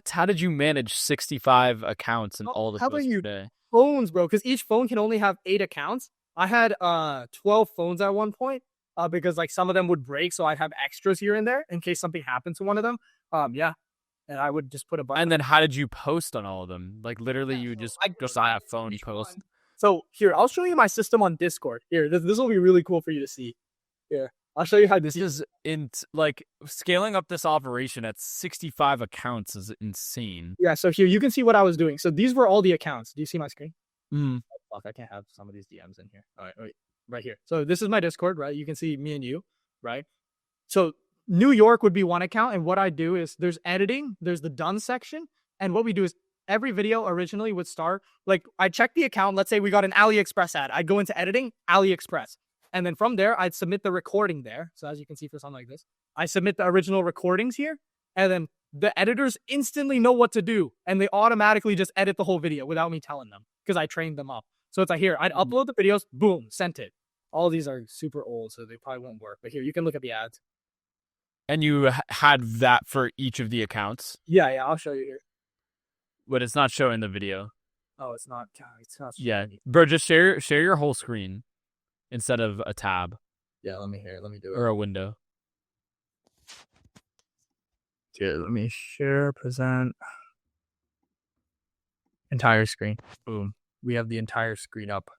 Speaker 3: How did you manage 65 accounts and all the posts per day?
Speaker 1: Phones, bro, because each phone can only have 8 accounts. I had 12 phones at one point. Because like some of them would break, so I'd have extras here and there in case something happened to one of them. And I would just put a button.
Speaker 3: And then how did you post on all of them? Like literally, you just have phone post.
Speaker 1: So here, I'll show you my system on Discord. Here, this will be really cool for you to see. Here, I'll show you how
Speaker 3: this is like scaling up this operation at 65 accounts is insane.
Speaker 1: Yeah. So here you can see what I was doing. So these were all the accounts. Do you see my screen?
Speaker 3: Mm.
Speaker 1: Oh, fuck, I can't have some of these DMs in here. All right, wait. Right here. So this is my Discord, right? You can see me and you, right? So New York would be one account. And what I do is there's editing, there's the done section. And what we do is every video originally would start, like I check the account. Let's say we got an AliExpress ad. I'd go into editing, AliExpress. And then from there, I'd submit the recording there. So as you can see for something like this, I submit the original recordings here. And then the editors instantly know what to do. And they automatically just edit the whole video without me telling them because I trained them up. So it's like here, I'd upload the videos, boom, sent it. All these are super old, so they probably won't work. But here, you can look at the ads.
Speaker 3: And you had that for each of the accounts?
Speaker 1: Yeah, I'll show you here.
Speaker 3: But it's not showing the video.
Speaker 1: Oh, it's not.
Speaker 3: Yeah, bro, just share your whole screen instead of a tab.
Speaker 1: Yeah, let me do it.
Speaker 3: Or a window.
Speaker 1: Here, let me share, present. Entire screen. Boom. We have the entire screen up.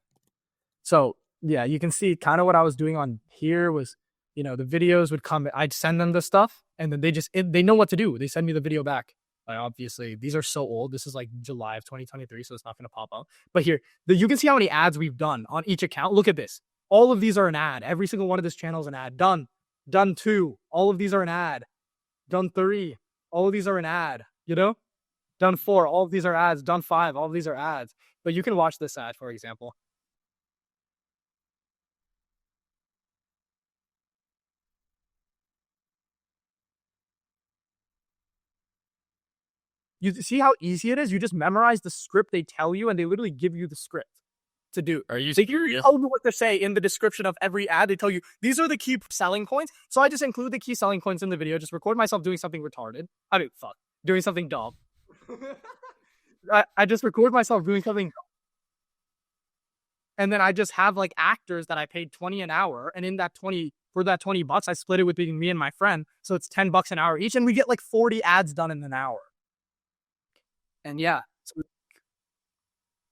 Speaker 1: So yeah, you can see kind of what I was doing on here was, you know, the videos would come. I'd send them the stuff, and then they know what to do. They send me the video back. Like, obviously, these are so old. This is like July of 2023, so it's not going to pop up. But here, you can see how many ads we've done on each account. Look at this. All of these are an ad. Every single one of this channel is an ad. Done. Done 2. All of these are an ad. Done 3. All of these are an ad. You know? Done 4. All of these are ads. Done 5. All of these are ads. But you can watch this ad, for example. You see how easy it is? You just memorize the script they tell you, and they literally give you the script to do.
Speaker 3: Are you
Speaker 1: They
Speaker 3: serious?
Speaker 1: tell you what to say in the description of every ad. They tell you, these are the key selling points. So I just include the key selling points in the video, just record myself doing something retarded. Doing something dumb. I just record myself doing something dumb. And then I just have like actors that I paid 20 an hour. And in that 20, for that $20, I split it between me and my friend. So it's $10 an hour each. And we get like 40 ads done in an hour. And yeah,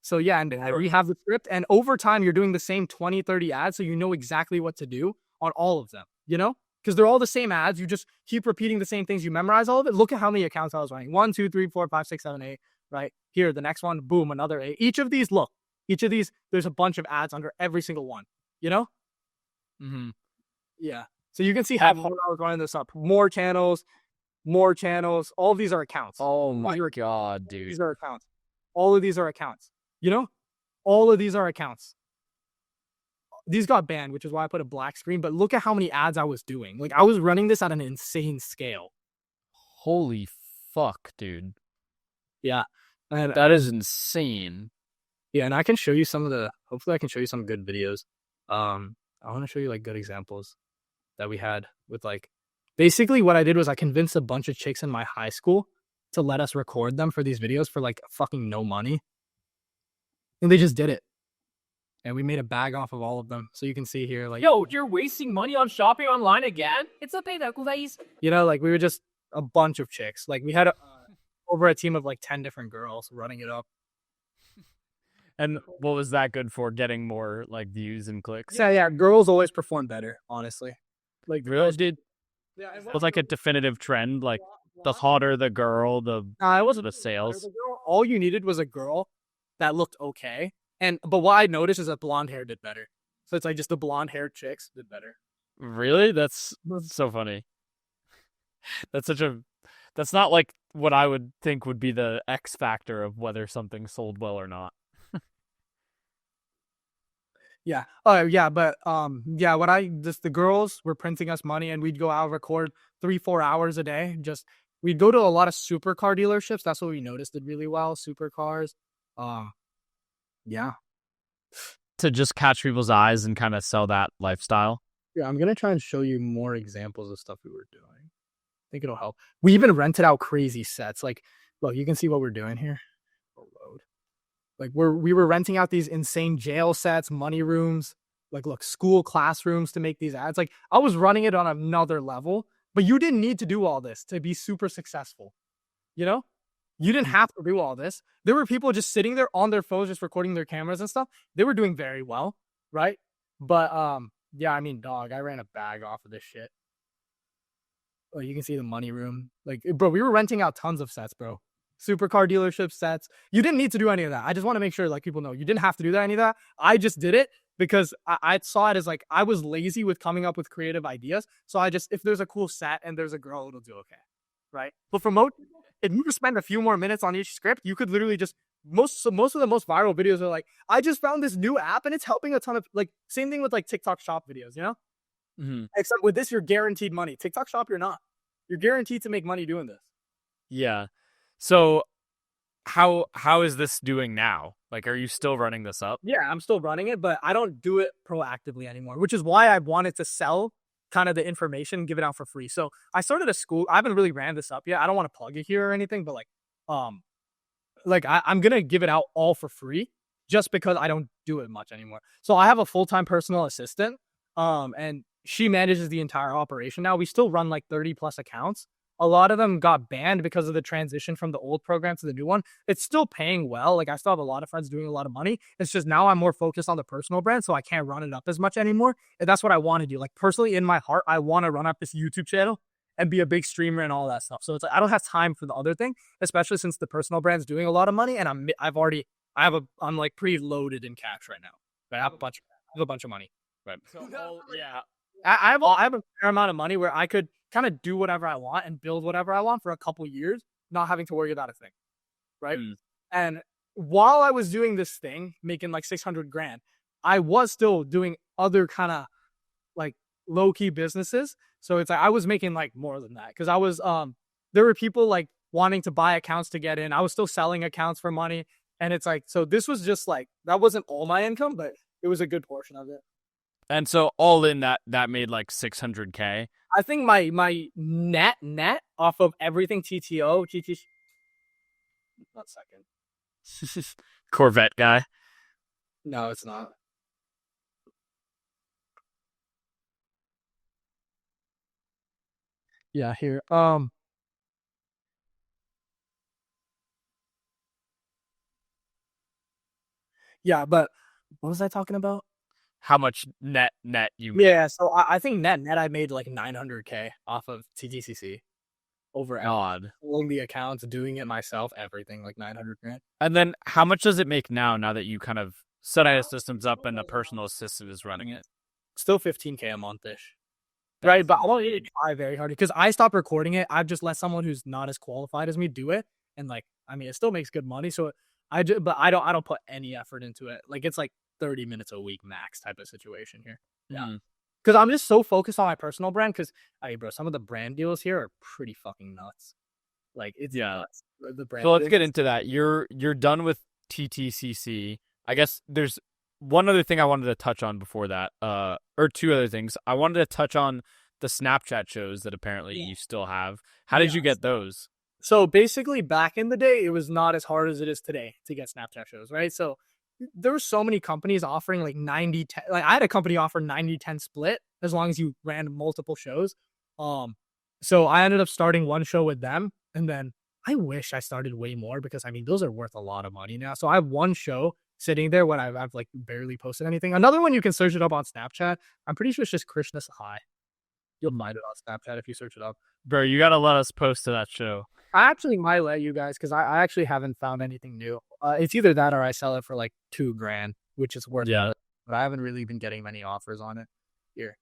Speaker 1: so yeah, and we have the script, and over time, you're doing the same 20, 30 ads, so you know exactly what to do on all of them, you know? Because they're all the same ads. You just keep repeating the same things. You memorize all of it. Look at how many accounts I was running. 1, 2, 3, 4, 5, 6, 7, 8, right? Here, the next one, boom, another 8. Each of these, there's a bunch of ads under every single one, you know?
Speaker 3: Mm-hmm.
Speaker 1: Yeah. So you can see how hard I was running this up. More channels. All of these are accounts.
Speaker 3: Oh my God, dude.
Speaker 1: These are accounts. All of these are accounts. You know? All of these are accounts. These got banned, which is why I put a black screen. But look at how many ads I was doing. Like, I was running this at an insane scale.
Speaker 3: Holy fuck, dude.
Speaker 1: Yeah. And,
Speaker 3: that is insane.
Speaker 1: Yeah, and I can show you hopefully I can show you some good videos. I want to show you, like, good examples that we had with, like, basically, what I did was I convinced a bunch of chicks in my high school to let us record them for these videos for like fucking no money. And they just did it. And we made a bag off of all of them. So you can see here, like,
Speaker 5: Yo, you're wasting money on shopping online again? It's okay, guys.
Speaker 1: you know, like we were just a bunch of chicks. Like we had over a team of like 10 different girls running it up.
Speaker 3: And what was that good for? Getting more like views and clicks?
Speaker 1: Yeah, girls always perform better, honestly. Like
Speaker 3: Really, dude?
Speaker 1: Yeah, it
Speaker 3: Was like a definitive trend, like the hotter the girl, the
Speaker 1: it wasn't
Speaker 3: the sales.
Speaker 1: All you needed was a girl that looked okay. But what I noticed is that blonde hair did better. So it's like just the blonde haired chicks did better.
Speaker 3: Really? That's so funny. That's not like what I would think would be the X factor of whether something sold well or not.
Speaker 1: Yeah. Oh, yeah. But the girls were printing us money, and we'd go out and record 3-4 hours a day. We'd go to a lot of supercar dealerships. That's what we noticed did really well. Supercars. Yeah.
Speaker 3: To just catch people's eyes and kind of sell that lifestyle.
Speaker 1: Yeah. I'm gonna try and show you more examples of stuff we were doing. I think it'll help. We even rented out crazy sets. Like, look, you can see what we're doing here. Load. Like we were renting out these insane jail sets, money rooms, like look, school classrooms to make these ads. Like I was running it on another level, but you didn't need to do all this to be super successful. You know? You didn't have to do all this. There were people just sitting there on their phones, just recording their cameras and stuff. They were doing very well, right? But yeah, I mean, dog, I ran a bag off of this shit. Oh, you can see the money room. Like, bro, we were renting out tons of sets, bro. Supercar dealership sets. You didn't need to do any of that. I just want to make sure like people know you didn't have to do any of that. I just did it because I saw it as like I was lazy with coming up with creative ideas. So if there's a cool set and there's a girl, it'll do okay, right? But for if you just spend a few more minutes on each script, you could literally just most of the most viral videos are like, I just found this new app and it's helping a ton of like same thing with like TikTok Shop videos, you know?
Speaker 3: Mm-hmm.
Speaker 1: Except with this, you're guaranteed money. TikTok Shop, you're not. You're guaranteed to make money doing this.
Speaker 3: Yeah. So how is this doing now? Like, are you still running this up?
Speaker 1: Yeah, I'm still running it, but I don't do it proactively anymore, which is why I wanted to sell kind of the information, give it out for free. So I started a school. I haven't really ran this up yet. I don't want to plug it here or anything, but I'm going to give it out all for free just because I don't do it much anymore. So I have a full-time personal assistant, and she manages the entire operation now. We still run like 30 plus accounts. A lot of them got banned because of the transition from the old program to the new one. It's still paying well. Like I still have a lot of friends doing a lot of money. It's just now I'm more focused on the personal brand, so I can't run it up as much anymore. And that's what I want to do. Like personally in my heart, I want to run up this YouTube channel and be a big streamer and all that stuff. So it's like I don't have time for the other thing, especially since the personal brand's doing a lot of money and I'm like pretty loaded in cash right now. I have a bunch of money.
Speaker 3: Right. So
Speaker 1: Yeah. I have a fair amount of money where I could kind of do whatever I want and build whatever I want for a couple years, not having to worry about a thing. Right.
Speaker 3: Mm.
Speaker 1: And while I was doing this thing, making like 600 grand, I was still doing other kind of like low key businesses. So it's like I was making like more than that because I was there were people like wanting to buy accounts to get in. I was still selling accounts for money. And it's like, so this was just like, that wasn't all my income, but it was a good portion of it.
Speaker 3: And so all in that made like 600K.
Speaker 1: I think my net off of everything TTO, TTC. 1 second.
Speaker 3: Corvette guy.
Speaker 1: No, it's not. Yeah, here. Yeah, but what was I talking about?
Speaker 3: How much net you
Speaker 1: Yeah, so I think net I made like 900K off of TTCC over
Speaker 3: God.
Speaker 1: pulling the accounts, doing it myself, everything like 900 grand.
Speaker 3: And then how much does it make now that you kind of set the systems up and a personal assistant is running it?
Speaker 1: Still 15K a month-ish. Right, but I want you to try very hard because I stopped recording it. I've just let someone who's not as qualified as me do it, and like, I mean, it still makes good money. So but I don't put any effort into it. Like it's like 30 minutes a week max type of situation here. Yeah, because I'm just so focused on my personal brand. Because I mean, bro, some of the brand deals here are pretty fucking nuts. Like it's nuts. The brand.
Speaker 3: So let's get into that. You're done with TTCC. I guess there's one other thing I wanted to touch on before that, or two other things. I wanted to touch on the Snapchat shows that apparently you still have. How did you get those?
Speaker 1: So basically, back in the day, it was not as hard as it is today to get Snapchat shows, right? So there were so many companies offering like 90-10. Like I had a company offer 90-10 split as long as you ran multiple shows. So I ended up starting one show with them, and then I wish I started way more because I mean those are worth a lot of money now. So I have one show sitting there when I've like barely posted anything. Another one you can search it up on Snapchat. I'm pretty sure it's just Krishna High. You'll find it on Snapchat if you search it up.
Speaker 3: Bro, you gotta let us post to that show.
Speaker 1: I actually might let you guys because I actually haven't found anything new. It's either that or I sell it for like $2,000, which is worth it. But I haven't really been getting many offers on it here.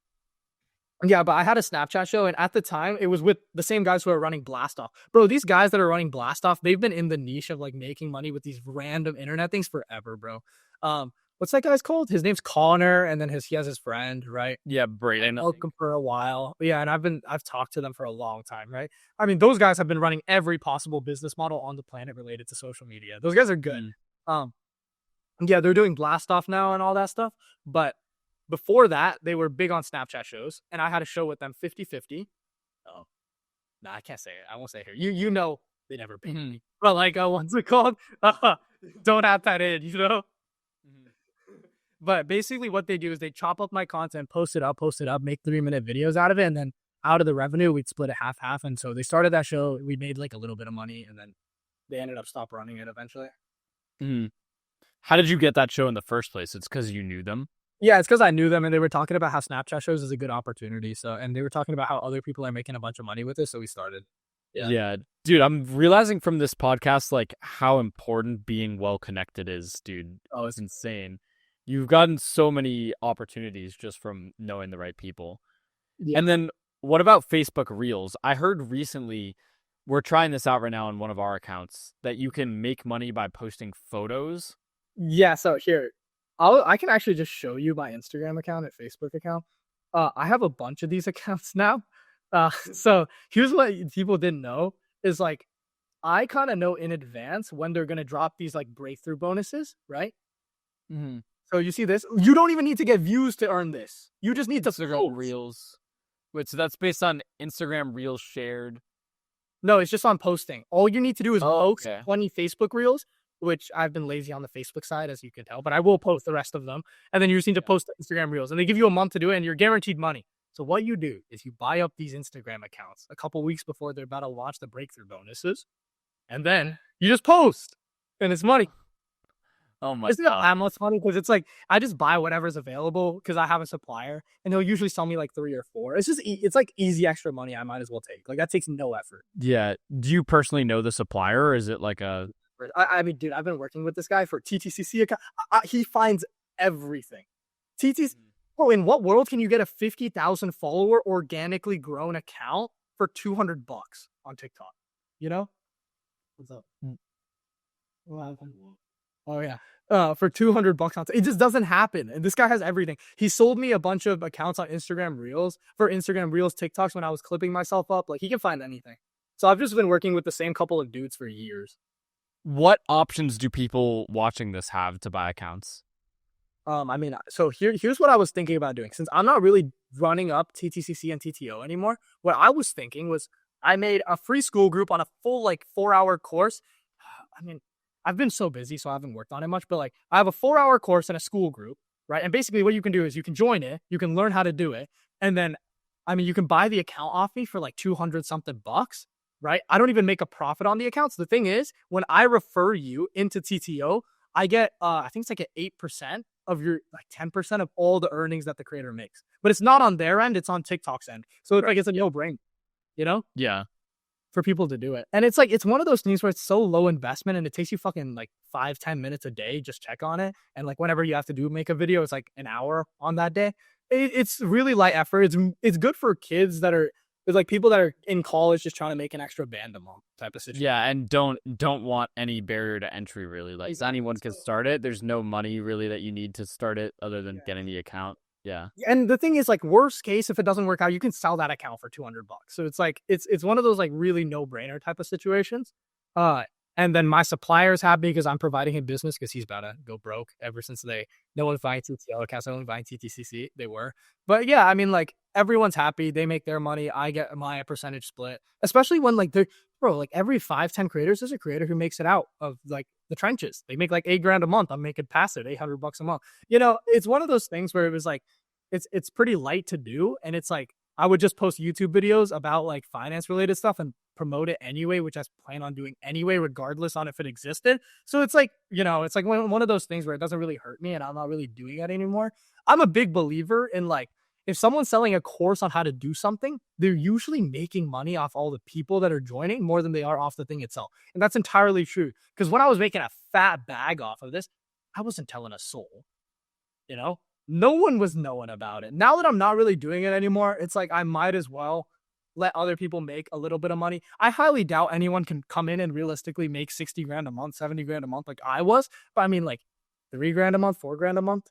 Speaker 1: Yeah, but I had a Snapchat show, and at the time, it was with the same guys who are running Blast Off. Bro, these guys that are running Blast Off, they've been in the niche of like making money with these random internet things forever, bro. What's that guy's called? His name's Connor, and then he has his friend, right?
Speaker 3: Yeah, Brayden.
Speaker 1: I've known him for a while. Yeah, and I've talked to them for a long time, right? I mean, those guys have been running every possible business model on the planet related to social media. Those guys are good. Yeah, they're doing Blast Off now and all that stuff. But before that, they were big on Snapchat shows, and I had a show with them 50-50. Oh, no, I can't say it. I won't say it here. You know they never paid me. But like, what's it called? Don't add that in, you know? But basically what they do is they chop up my content, post it up, make 3-minute videos out of it. And then out of the revenue, we'd split it half. And so they started that show. We made like a little bit of money, and then they ended up stop running it eventually.
Speaker 3: How did you get that show in the first place? It's because you knew them?
Speaker 1: Yeah, it's because I knew them, and they were talking about how Snapchat shows is a good opportunity. So, and they were talking about how other people are making a bunch of money with it. So we started.
Speaker 3: Yeah. Dude, I'm realizing from this podcast, like how important being well-connected is, dude. Oh, it's insane. You've gotten so many opportunities just from knowing the right people. Yeah. And then what about Facebook Reels? I heard recently, we're trying this out right now on one of our accounts, that you can make money by posting photos.
Speaker 1: Yeah, so here, I can actually just show you my Instagram account and Facebook account. I have a bunch of these accounts now. So here's what people didn't know is like, I kind of know in advance when they're going to drop these like breakthrough bonuses, right? So you see this? You don't even need to get views to earn this. You just need to
Speaker 3: Instagram Reels. Wait, so that's based on Instagram Reels shared?
Speaker 1: No, it's just on posting. All you need to do is post 20 Facebook Reels, which I've been lazy on the Facebook side, as you can tell, but I will post the rest of them. And then you just need to post the Instagram Reels, and they give you a month to do it, and you're guaranteed money. So what you do is you buy up these Instagram accounts a couple weeks before they're about to launch the breakthrough bonuses, and then you just post, and it's money.
Speaker 3: Oh my
Speaker 1: Isn't that much funny? Because it's like I just buy whatever's available because I have a supplier, and they'll usually sell me like 3 or 4. It's just it's like easy extra money I might as well take. Like that takes no effort.
Speaker 3: Yeah. Do you personally know the supplier, or is it like a?
Speaker 1: I mean, dude, I've been working with this guy for TTCC account. He finds everything. Bro, in what world can you get a 50,000 follower organically grown account for $200 on TikTok? You know? What's up? What happened? Oh yeah. For $200 on it just doesn't happen. And this guy has everything. He sold me a bunch of accounts on Instagram Reels for Instagram Reels TikToks when I was clipping myself up. Like he can find anything. So I've just been working with the same couple of dudes for years.
Speaker 3: What options do people watching this have to buy accounts?
Speaker 1: I mean, so here's what I was thinking about doing. Since I'm not really running up TTCC and TTO anymore, what I was thinking was I made a free school group on a full like 4-hour course. I mean, I've been so busy, so I haven't worked on it much, but like I have a 4-hour course in a school group, right? And basically what you can do is you can join it, you can learn how to do it, and then, I mean, you can buy the account off me for like 200 something bucks, right? I don't even make a profit on the accounts. The thing is, when I refer you into TTO, I get, I think it's like an 8% of your, like 10% of all the earnings that the creator makes. But it's not on their end, it's on TikTok's end. So it's like, it's a no-brainer, you know?
Speaker 3: Yeah.
Speaker 1: For people to do it. And it's like, it's one of those things where it's so low investment and it takes you fucking like 5-10 minutes a day, just check on it. And like whenever you have to make a video, it's like an hour on that day. It's really light effort. It's good for kids that are, it's like people that are in college just trying to make an extra band a month type of situation.
Speaker 3: Yeah, and don't want any barrier to entry really. Like anyone can start it. There's no money really that you need to start it other than getting the account. Yeah.
Speaker 1: And the thing is, like, worst case, if it doesn't work out, you can sell that account for $200. So it's like, it's one of those like really no-brainer type of situations. And then my supplier's happy because I'm providing him business because he's about to go broke ever since no one's buying TTL accounts, no one's buying TTCC. They were. But yeah, I mean, like, everyone's happy. They make their money. I get my percentage split. Especially when like like every 5-10 creators, there's a creator who makes it out of like the trenches. They make like $8,000 a month. I'm making past it, $800 a month. You know, it's one of those things where it was like, it's pretty light to do. And it's like, I would just post YouTube videos about like finance related stuff and promote it anyway, which I plan on doing anyway, regardless on if it existed. So it's like, you know, it's like one of those things where it doesn't really hurt me and I'm not really doing it anymore. I'm a big believer in like, if someone's selling a course on how to do something, they're usually making money off all the people that are joining more than they are off the thing itself. And that's entirely true. Because when I was making a fat bag off of this, I wasn't telling a soul, you know? No one was knowing about it. Now that I'm not really doing it anymore, it's like I might as well let other people make a little bit of money. I highly doubt anyone can come in and realistically make $60,000 a month, $70,000 a month like I was. But I mean, like $3,000 a month, $4,000 a month,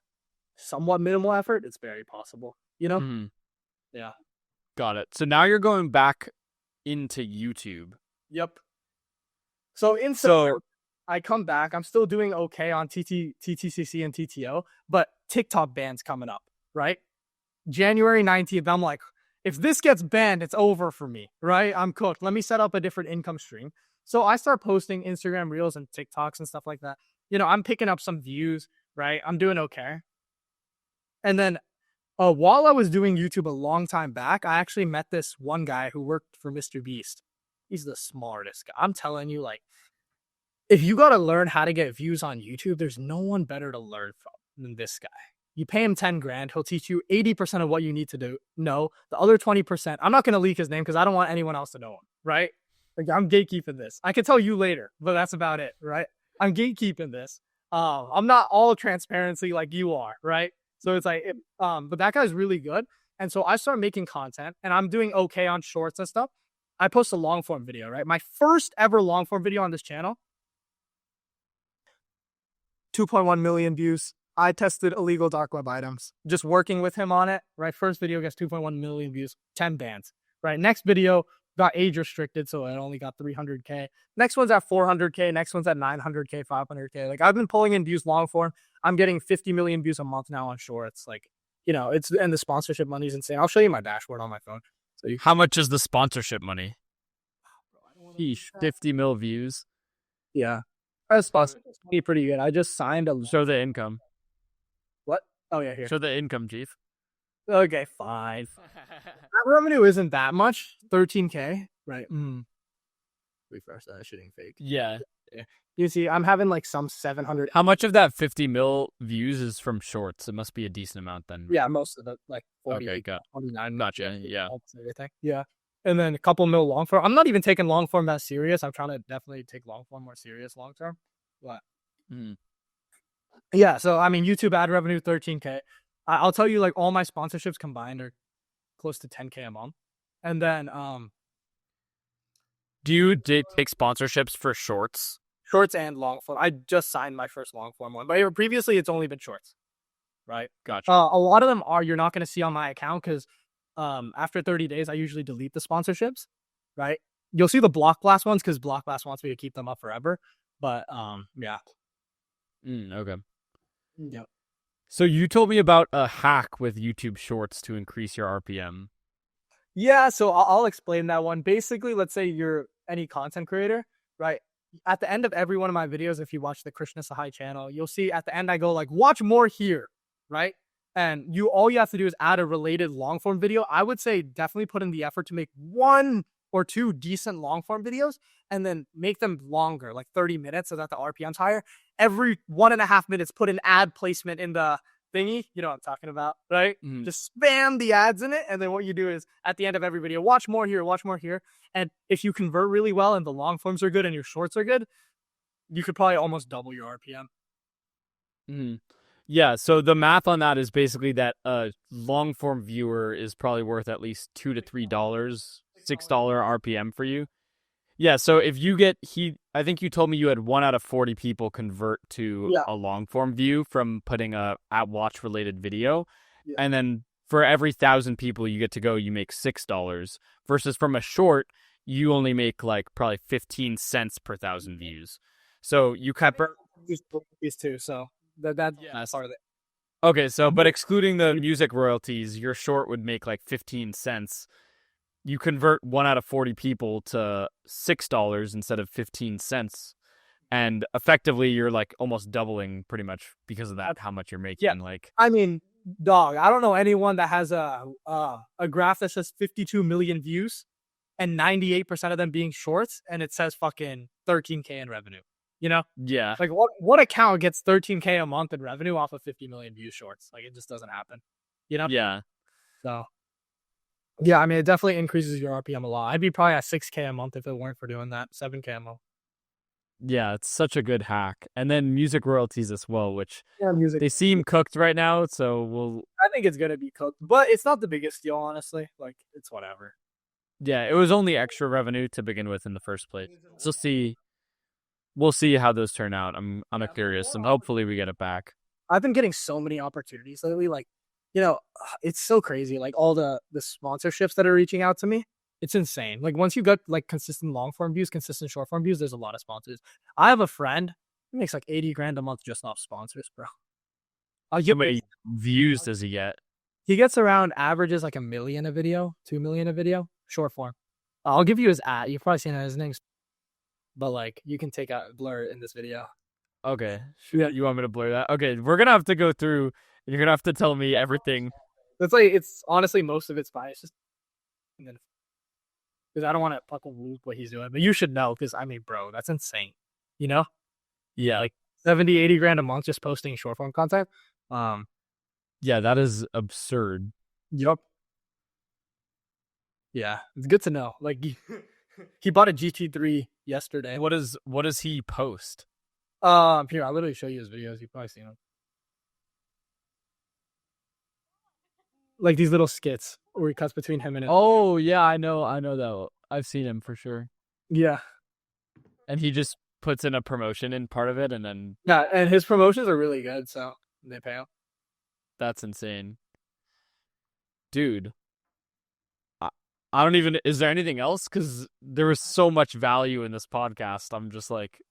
Speaker 1: somewhat minimal effort. It's very possible, you know?
Speaker 3: Mm-hmm.
Speaker 1: Yeah.
Speaker 3: Got it. So now you're going back into YouTube.
Speaker 1: Yep. So in September, I come back. I'm still doing okay on TTCC and TTO, but TikTok ban's coming up, right? January 19th, I'm like, if this gets banned, it's over for me, right? I'm cooked. Let me set up a different income stream. So I start posting Instagram Reels and TikToks and stuff like that. You know, I'm picking up some views, right? I'm doing okay. And then while I was doing YouTube a long time back, I actually met this one guy who worked for Mr. Beast. He's the smartest guy. I'm telling you, like, if you got to learn how to get views on YouTube, there's no one better to learn from than this guy. You pay him $10,000, he'll teach you 80% of what you need to know. The other 20%, I'm not going to leak his name because I don't want anyone else to know him, right? Like, I'm gatekeeping this. I can tell you later, but that's about it, right? I'm gatekeeping this. I'm not all transparency like you are, right? So it's like, but that guy's really good. And so I start making content and I'm doing okay on shorts and stuff. I post a long form video, right? My first ever long form video on this channel, 2.1 million views. I tested illegal dark web items, just working with him on it, right? First video gets 2.1 million views, 10 bans, right? Next video got age restricted, so it only got 300K. Next one's at 400K. Next one's at 900K, 500K. Like, I've been pulling in views long form. I'm getting 50 million views a month now on shorts. Like, you know, and the sponsorship money is insane. I'll show you my dashboard on my phone. So
Speaker 3: how much is the sponsorship money? 50 mil views.
Speaker 1: Yeah. That's pretty good. I just signed a...
Speaker 3: Show the income.
Speaker 1: What? Oh, yeah, here.
Speaker 3: Show the income, Chief.
Speaker 1: Okay, fine. That revenue isn't that much. 13K, right? Refresh that. Shitting fake.
Speaker 3: Yeah.
Speaker 1: You see, I'm having like some 700...
Speaker 3: How much of that 50 mil views is from shorts? It must be a decent amount then.
Speaker 1: Yeah, most of it. Like 40,
Speaker 3: okay, got
Speaker 1: 29.
Speaker 3: Gotcha, yeah.
Speaker 1: Everything. Yeah. And then a couple mil long form. I'm not even taking long form that serious. I'm trying to definitely take long form more serious long term. But yeah, so I mean, YouTube ad revenue 13K. I'll tell you, like, all my sponsorships combined are close to 10K a month. And then
Speaker 3: Do you take sponsorships for shorts?
Speaker 1: shorts and long form. I just signed my first long form one, but previously it's only been shorts, right?
Speaker 3: Gotcha.
Speaker 1: A lot of them you're not going to see on my account because after 30 days, I usually delete the sponsorships, right? You'll see the Block Blast ones because Block Blast wants me to keep them up forever. But yeah.
Speaker 3: Okay.
Speaker 1: Yep.
Speaker 3: So you told me about a hack with YouTube Shorts to increase your RPM.
Speaker 1: Yeah, so I'll explain that one. Basically, let's say you're any content creator, right? At the end of every one of my videos, if you watch the Krishna Sahai channel, you'll see at the end I go like, watch more here, right? And all you have to do is add a related long form video. I would say definitely put in the effort to make 1 or 2 decent long form videos and then make them longer, like 30 minutes so that the RPM's higher. Every 1.5 minutes, put an ad placement in the thingy. You know what I'm talking about, right?
Speaker 3: Mhm.
Speaker 1: Just spam the ads in it. And then what you do is at the end of every video, watch more here, watch more here. And if you convert really well and the long forms are good and your shorts are good, you could probably almost double your RPM.
Speaker 3: Mm-hmm. Yeah, so the math on that is basically that a long form viewer is probably worth at least $2 to $3, $6 RPM for you. Yeah, so if you get I think you told me you had 1 out of 40 people convert to a long form view from putting a at watch related video, and then for every 1,000 people you get to go, you make $6. Versus from a short, you only make like probably 15 cents per 1,000 views. So you kept
Speaker 1: these two, so that's part of it.
Speaker 3: Okay, so but excluding the music royalties, your short would make like 15 cents. You convert 1 out of 40 people to $6 instead of 15 cents. And effectively, you're like almost doubling pretty much because of that, how much you're making.
Speaker 1: Yeah.
Speaker 3: Like,
Speaker 1: I mean, dog, I don't know anyone that has a graph that says 52 million views and 98% of them being shorts and it says fucking 13K in revenue. You know?
Speaker 3: yeah.
Speaker 1: Like what account gets 13K a month in revenue off of 50 million views shorts? Like it just doesn't happen. You know?
Speaker 3: Yeah.
Speaker 1: So yeah, I mean it definitely increases your RPM a lot. I'd be probably at 6K a month if it weren't for doing that. 7K a month.
Speaker 3: Yeah, it's such a good hack. And then music royalties as well, which
Speaker 1: music.
Speaker 3: they seem cooked right now, so
Speaker 1: I think it's gonna be cooked. But it's not the biggest deal, honestly. Like it's whatever.
Speaker 3: Yeah, it was only extra revenue to begin with in the first place. So we'll see how those turn out. I'm curious, and hopefully we get it back.
Speaker 1: I've been getting so many opportunities lately. Like, you know, it's so crazy. Like all the sponsorships that are reaching out to me, it's insane. Like once you got like consistent long form views, consistent short form views, there's a lot of sponsors. I have a friend who makes like 80 grand a month just off sponsors, bro.
Speaker 3: How many views does he get?
Speaker 1: He gets around averages like 1 million a video, 2 million a video, short form. I'll give you his ad. You've probably seen his name's, but like you can take out blur it in this video.
Speaker 3: Okay. You want me to blur that? Okay, we're gonna have to go through and you're gonna have to tell me everything.
Speaker 1: It's honestly most of it's biased. And then because I don't want to fucking lose what he's doing, but you should know because I mean, bro, that's insane. You know?
Speaker 3: Yeah.
Speaker 1: Like 70, 80 grand a month just posting short form content.
Speaker 3: Yeah, that is absurd.
Speaker 1: Yup. Yeah, it's good to know. Like he bought a GT3 yesterday.
Speaker 3: What does he post?
Speaker 1: Here, I'll literally show you his videos. You've probably seen them. Like these little skits where he cuts between him and his...
Speaker 3: Oh, yeah, I know that. I've seen him for sure.
Speaker 1: Yeah.
Speaker 3: And he just puts in a promotion in part of it and then...
Speaker 1: Yeah, and his promotions are really good, so they pay him.
Speaker 3: That's insane. Dude. I don't even... Is there anything else? Because there was so much value in this podcast. I'm just like,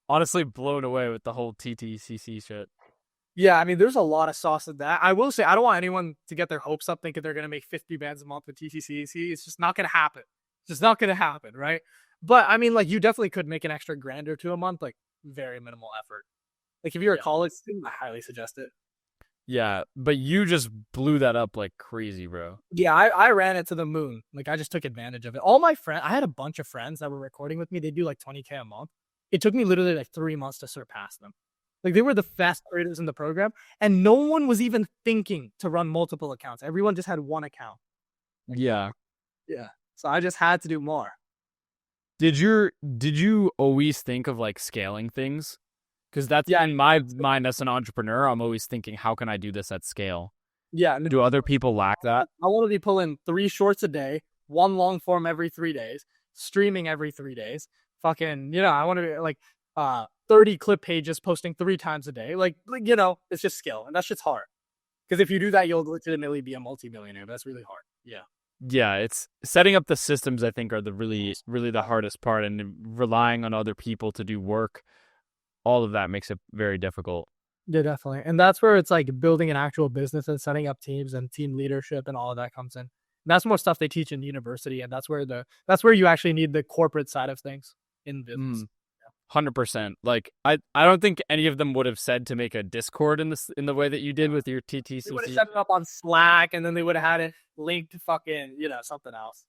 Speaker 3: honestly blown away with the whole TTCC shit.
Speaker 1: Yeah, I mean, there's a lot of sauce in that. I will say, I don't want anyone to get their hopes up thinking they're going to make 50 bands a month with TTCC. It's just not going to happen. It's just not going to happen, right? But, I mean, like, you definitely could make an extra grand or two a month, like, very minimal effort. Like, if you're a college student, I highly suggest it.
Speaker 3: Yeah, but you just blew that up like crazy, bro.
Speaker 1: Yeah, I ran it to the moon. Like, I just took advantage of it. All my friends, I had a bunch of friends that were recording with me. They do, like, 20K a month. It took me literally, like, 3 months to surpass them. Like, they were the fast creators in the program, and no one was even thinking to run multiple accounts. Everyone just had one account.
Speaker 3: Yeah.
Speaker 1: Yeah. So I just had to do more.
Speaker 3: Did you always think of, like, scaling things? Because that's in my mind as an entrepreneur, I'm always thinking, how can I do this at scale?
Speaker 1: Yeah. And
Speaker 3: Do other people lack that?
Speaker 1: I want to be pulling 3 shorts a day, 1 long form every 3 days, streaming every 3 days. Fucking, I want to be like 30 clip pages posting 3 times a day. Like, it's just skill. And that shit's hard. Because if you do that, you'll legitimately be a multimillionaire. That's really hard. Yeah.
Speaker 3: Yeah, it's setting up the systems, I think, are the really the hardest part, and relying on other people to do work. All of that makes it very difficult.
Speaker 1: Yeah, definitely. And that's where it's like building an actual business and setting up teams and team leadership and all of that comes in. And that's more stuff they teach in university, and that's where you actually need the corporate side of things in business.
Speaker 3: 100%. Like I don't think any of them would have said to make a Discord in the way that you did with your TTCC.
Speaker 1: They would have set it up on Slack, and then they would have had it linked to fucking something else.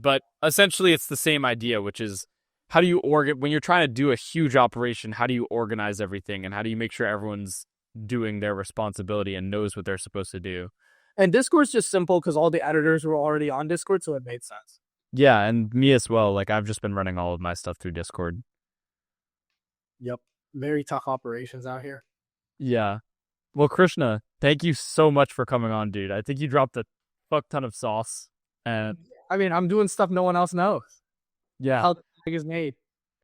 Speaker 3: But essentially, it's the same idea, which is how do you when you're trying to do a huge operation? How do you organize everything, and how do you make sure everyone's doing their responsibility and knows what they're supposed to do?
Speaker 1: And Discord's just simple because all the editors were already on Discord, so it made sense.
Speaker 3: Yeah, and me as well. Like I've just been running all of my stuff through Discord.
Speaker 1: Yep. Very tough operations out here.
Speaker 3: Yeah. Well, Krishna, thank you so much for coming on, dude. I think you dropped a fuck ton of sauce. And
Speaker 1: I mean, I'm doing stuff no one else knows.
Speaker 3: yeah.
Speaker 1: How the thing is made.